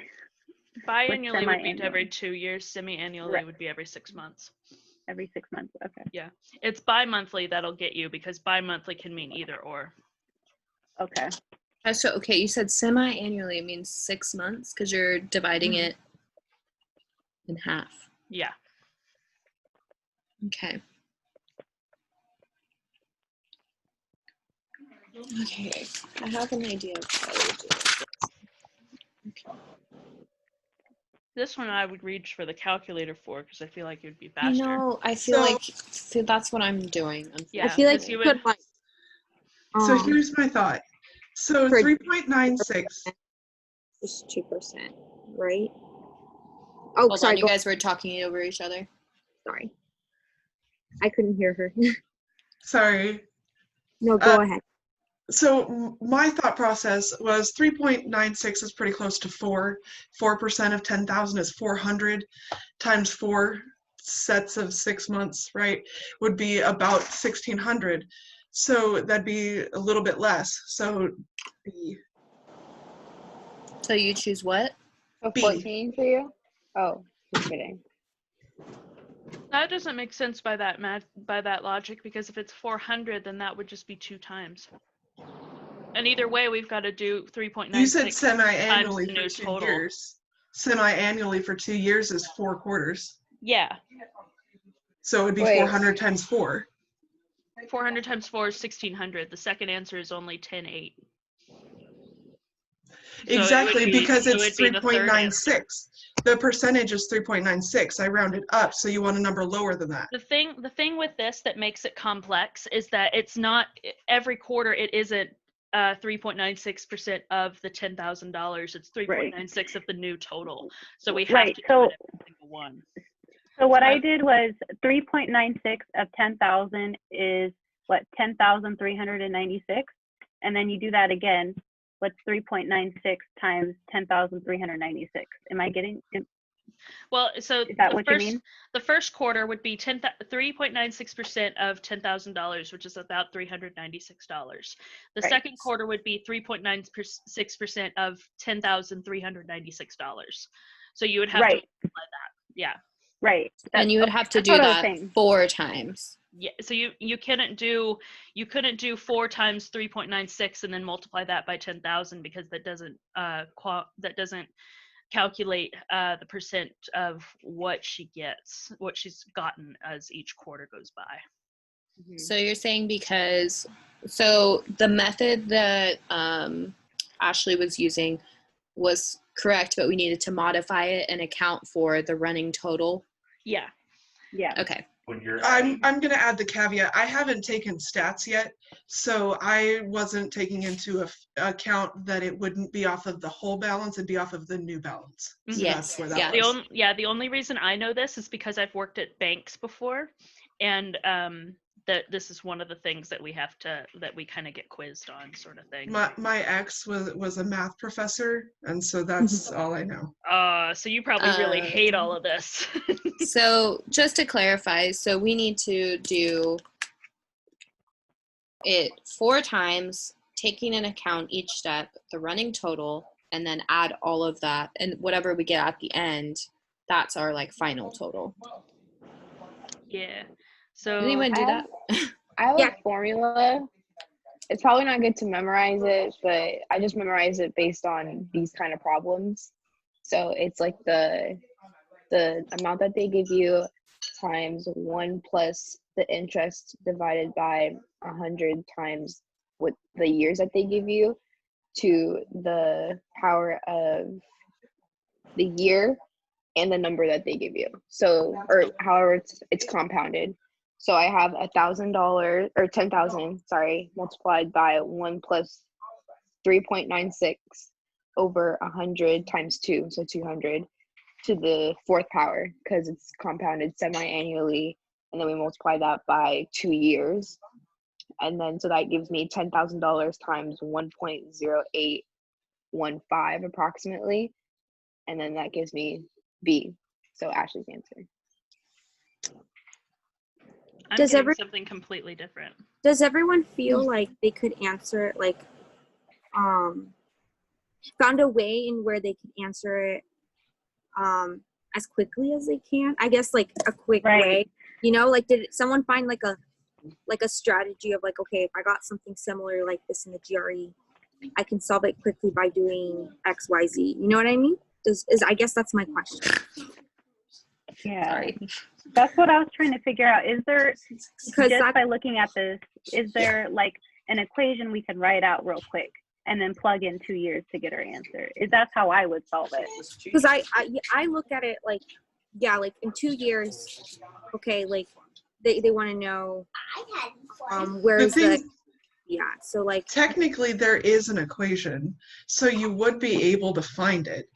Biannually would be semi-annually? every 2 years. Semi-annually Right. would be every 6 months. Every 6 months. Okay. It's bi-monthly that'll get you because bi-monthly can mean either or. Okay. so okay, you said semi-annually means 6 months because you're dividing Mhm. it in half. Yeah. Okay. Okay, I have an idea of how to do this. Okay. This one I would reach for the calculator for because I feel like it would be I faster. know. I feel So- like that's what I'm doing. Yeah, I feel like 'cause you you could would- like. So here's my thought. So For- 3.96. Just 2%, right? Oh, Hold sorry. on, you guys were talking over each other. Sorry. I couldn't hear her. Sorry. No, go ahead. So my thought process was 3.96 is pretty close to 4. 4% of 10,000 is 400 times 4 sets of 6 months, right? Would be about 1,600. So that'd be a little bit less. So B. So you choose what? So B. 14 for you? Oh, just kidding. That doesn't make sense by that logic because if it's 400, then that would just be 2 times. And either way, we've got to do 3.96 You said semi-annually times the for new 2 total. years. Semi-annually for 2 years is 4 quarters. Yeah. So it would be Wait. 400 times 4. 400 times 4 is 1,600. The second answer is only 10.8. Exactly, because it it's would be the third answer. 3.96. The percentage is 3.96. I rounded up, so you want a number lower than that. The thing with this that makes it complex is that it's not every quarter. It isn't 3.96% of the $10,000. It's 3.96 of the new total. So we have Right, to do so- it every single one. So what I So- did was 3.96 of 10,000 is what, 10,396, and then you do that again. What's 3.96 times 10,396? Am I getting? Well, so Is that the what you first mean? the first quarter would be 3.96% of $10,000, which is about $396. The Right. second quarter would be 3.96% of $10,396. So you would have to Right. multiply that. Yeah. Right. And you would have to that's do what I was that saying. 4 times. Yeah, so you couldn't do 4 times 3.96 and then multiply that by 10,000 because that doesn't calculate the percent of what she's gotten as each quarter goes by. So you're saying so the method that Ashley was using was correct, but we needed to modify it and account for the running total. Yeah. Yeah. Okay. I'm going to add the caveat. I haven't taken stats yet, so I wasn't taking into account that it wouldn't be off of the whole balance, it'd be off of the new balance. So Yes. that's where that was. The only reason I know this is because I've worked at banks before, and that this is one of the things that we kind of get quizzed on, sort of thing. My ex was a math professor, and so that's all I know. So you probably really hate all of this. So just to clarify, so we need to do it 4 times, taking into account each step, the running total, and then add all of that, and whatever we get at the end, that's our like final total. Yeah. So Does anyone do that? I have a formula. It's probably not good to memorize it, but I just memorize it based on these kind of problems. So it's like the amount that they give you times 1 plus the interest divided by 100 times what the years that they give you to the power of the year and the number that they give you. So, or however it's compounded. So I have $1,000 or 10,000, sorry, multiplied by 1 plus 3.96 over 100 times 2, so 200 to the 4th power because it's compounded semi-annually, and then we multiply that by 2 years, and then so that gives me $10,000 times 1.0815 approximately, and then that gives me B. So Ashley's answer. I'm Does getting something completely different. Does everyone feel like they could answer it, like, found a way in where they could answer it as quickly as they can? I guess like a quick way, you know, like did someone find like a strategy of like, okay, if I got something similar like this in the GRE, I can solve it quickly by doing X, Y, Z. You know what I mean? I guess that's my question. Yeah. Sorry. That's what I was trying to figure out. Is there, Because just by looking at this, is there like an equation we could write out real quick and then plug in 2 years to get our answer? That's how I would solve it. Because I look at it like, yeah, like in 2 years, okay, like they want to know where's so like Technically there is an equation, so you would be able to find it.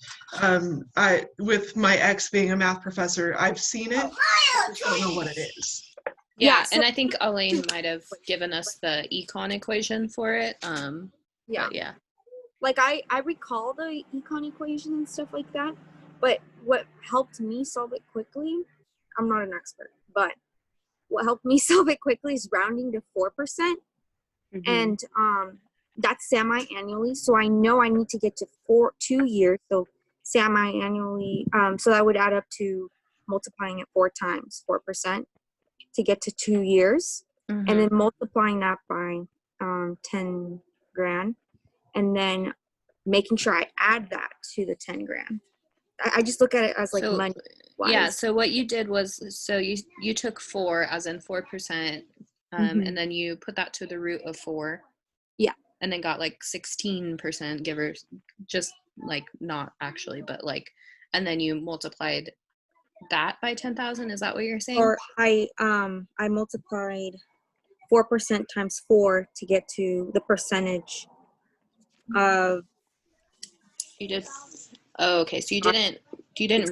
With my ex being a math professor, I've seen it, I just don't know what it is. Yeah, so, and I think Elaine might have given us the econ equation for it. Yeah. Like I recall the econ equation and stuff like that, but what helped me solve it quickly, I'm not an expert, but what helped me solve it quickly is rounding to 4%. And that's semi-annually, so I know I need to get to 2 years, so semi-annually, so that would add up to multiplying it 4 times 4% to get to 2 years, and then multiplying that by 10 grand, and then making sure I add that to the 10 grand. I just look at it as like money wise. Yeah, so what you did was, so you took 4 as in 4%, and then you put that to the root of 4. Yeah. And then got like 16%, give or just like not actually, but like, and then you multiplied that by 10,000. Is that what you're saying? Or I multiplied 4% times 4 to get to the percentage of. You did. Oh, okay. So you didn't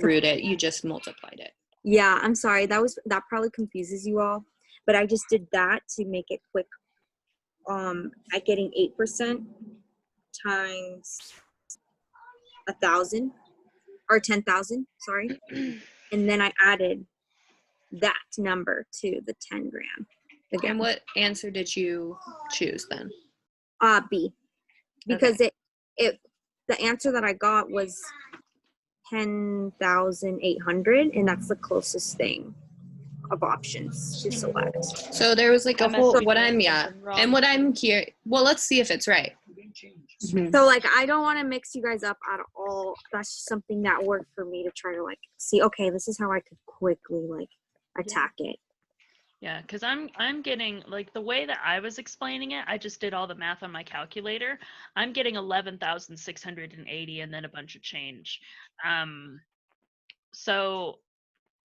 root it. You just multiplied it. Yeah, I'm sorry. That probably confuses you all, but I just did that to make it quick. At getting 8% times 1,000 or 10,000, sorry, and then I added that number to the 10 grand. Again. And what answer did you choose then? B, because it the answer that I got was 10,800, and that's the closest thing of options to select. So there was like I a must whole, be what doing I'm, yeah. something wrong. And what I'm here, well, let's see if it's right. So like I don't want to mix you guys up at all. That's just something that worked for me to try to like see, okay, this is how I could quickly like attack it. Yeah, because I'm getting, like, the way that I was explaining it, I just did all the math on my calculator. I'm getting 11,680 and then a bunch of change. So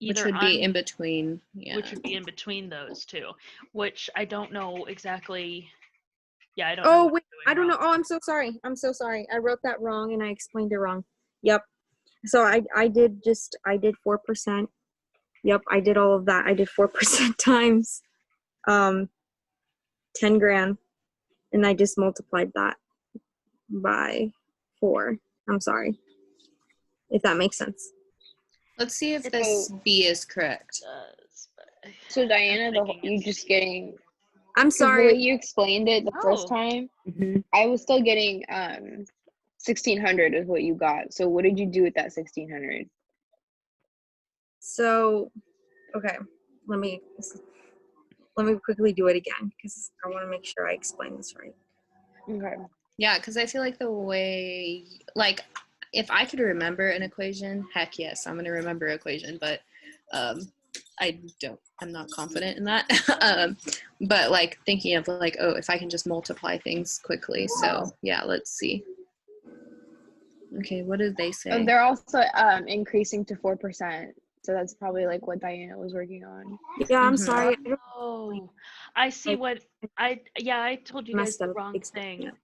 Which either would be I'm, in between. Yeah. which would be in between those two, which I don't know exactly. Yeah, I don't know. Oh what wait, I'm I don't doing know. Oh, I'm so sorry. I'm so sorry. I wrote that wrong and I explained it wrong. Yep. So I did 4%. Yep, I did all of that. I did 4% times 10 grand, and I just multiplied that by 4. I'm sorry, if that makes sense. Let's see if It this B is correct. does, but So I'm Diana, thinking you it's just C. getting, I'm because the way sorry. you explained it the first Oh. time, I was still getting 1,600 is what you got. So what did you do with that 1,600? So, okay, let me quickly do it again because I want to make sure I explain this right. Okay. Yeah, because I feel like the way, like, if I could remember an equation, heck yes, I'm going to remember an equation, but I'm not confident in that. But like thinking of like, oh, if I can just multiply things quickly. So yeah, let's see. Okay, what did they say? Oh, they're also increasing to 4%. So that's probably like what Diana was working on. Yeah, I'm Mhm. sorry. I Oh, I see what I told you guys messed the up. wrong Explaining thing. it.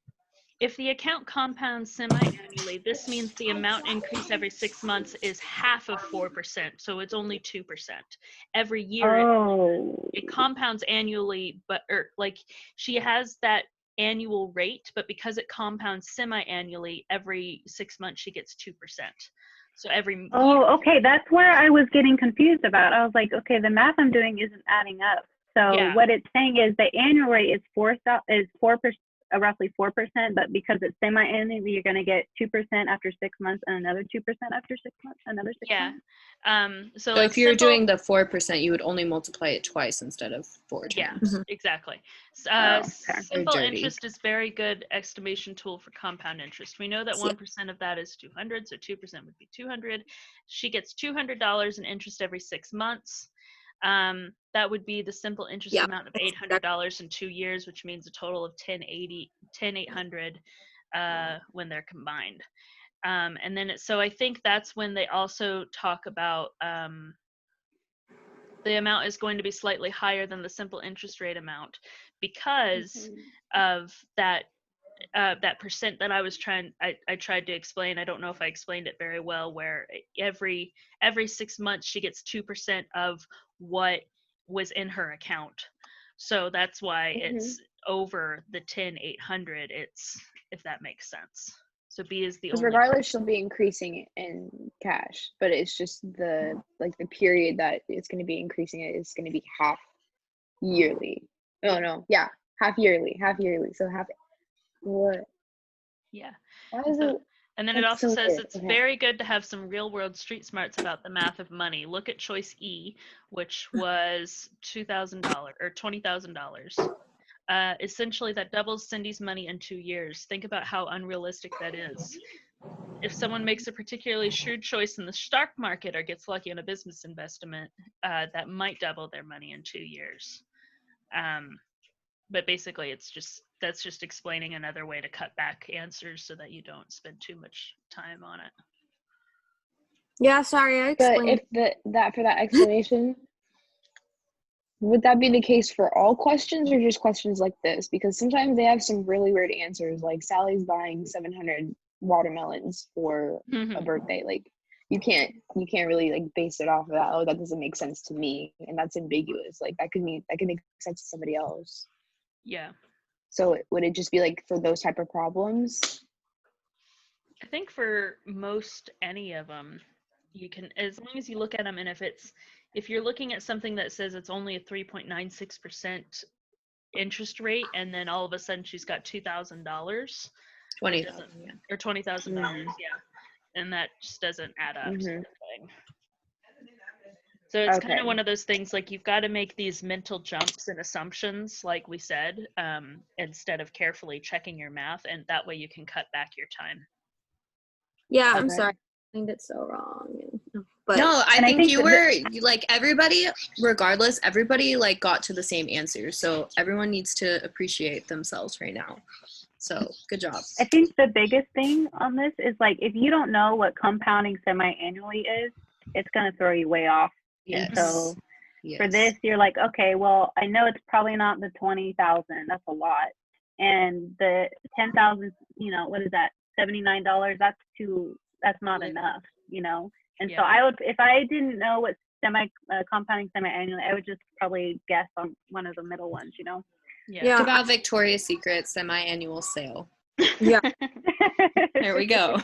If the account compounds semi-annually, this means the amount increase every 6 months is half of 4%, so it's only 2%. Every year Oh. it compounds annually, but like she has that annual rate, but because it compounds semi-annually, every 6 months she gets 2%. So every year. Oh, okay. That's where I was getting confused about. I was like, okay, the math I'm doing isn't adding up. So Yeah. what it's saying is the annual rate is 4%, roughly 4%, but because it's semi-annually, you're going to get 2% after 6 months and another 2% after 6 months, another 6 Yeah. months. So So like if you're simple, doing the 4%, you would only multiply it twice instead of 4 yeah, times. exactly. Okay. Simple dirty. interest is very good estimation tool for compound interest. We know that 1% of that is 200, so 2% would be 200. She gets $200 in interest every 6 months. That would be the simple interest amount of $800 in 2 years, which means a total of $10,800 when they're combined. And then, so I think that's when they also talk about the amount is going to be slightly higher than the simple interest rate amount because of that that percent that I tried to explain. I don't know if I explained it very well, where every 6 months she gets 2% of what was in her account. So that's why it's over the 10,800. It's, if that makes sense. So B is the Because only. regardless, she'll be increasing in cash, but it's just the period that it's going to be increasing it is going to be half yearly. No, yeah, half yearly. So half. What? Yeah. Why is So, it? and then it That's also so says weird. it's Okay. very good to have some real world street smarts about the math of money. Look at choice E, which was $2,000 or $20,000. Essentially, that doubles Cindy's money in 2 years. Think about how unrealistic that is. If someone makes a particularly shrewd choice in the stock market or gets lucky on a business investment, that might double their money in 2 years. But basically, that's just explaining another way to cut back answers so that you don't spend too much time on it. Yeah, sorry, I But explained. if for that explanation, would that be the case for all questions or just questions like this? Because sometimes they have some really weird answers, like Sally's buying 700 watermelons for a birthday. Like you can't really like base it off of that. Oh, that doesn't make sense to me, and that's ambiguous. Like that could make sense to somebody else. Yeah. So would it just be like for those type of problems? I think for most any of them, you can, as long as you look at them, and if you're looking at something that says it's only a 3.96% interest rate, and then all of a sudden she's got $2,000, $20,000, yeah. or $20,000, yeah. and that just doesn't add up. Mhm. Sort of thing. So it's kind Okay. of one of those things like you've got to make these mental jumps and assumptions, like we said, instead of carefully checking your math, and that way you can cut back your time. Yeah, I'm Okay. sorry. I think it's so wrong. But No, I And I think think you that were like everybody, regardless, everybody like got to the same answer. So everyone needs to appreciate themselves right now. So good job. I think the biggest thing on this is like if you don't know what compounding semi-annually is, it's gonna throw you way off. Yes. And so Yes. for this, you're like, okay, well, I know it's probably not the 20,000. That's a lot. And the 10,000, you know, what is that? $79. That's not Yeah. enough, you know. And so Yeah. I would, if I didn't know what compounding semi-annually, I would just probably guess on one of the middle ones, you know. Yeah. yeah, Talk about Victoria's Secret semi-annual sale. yeah. There we go.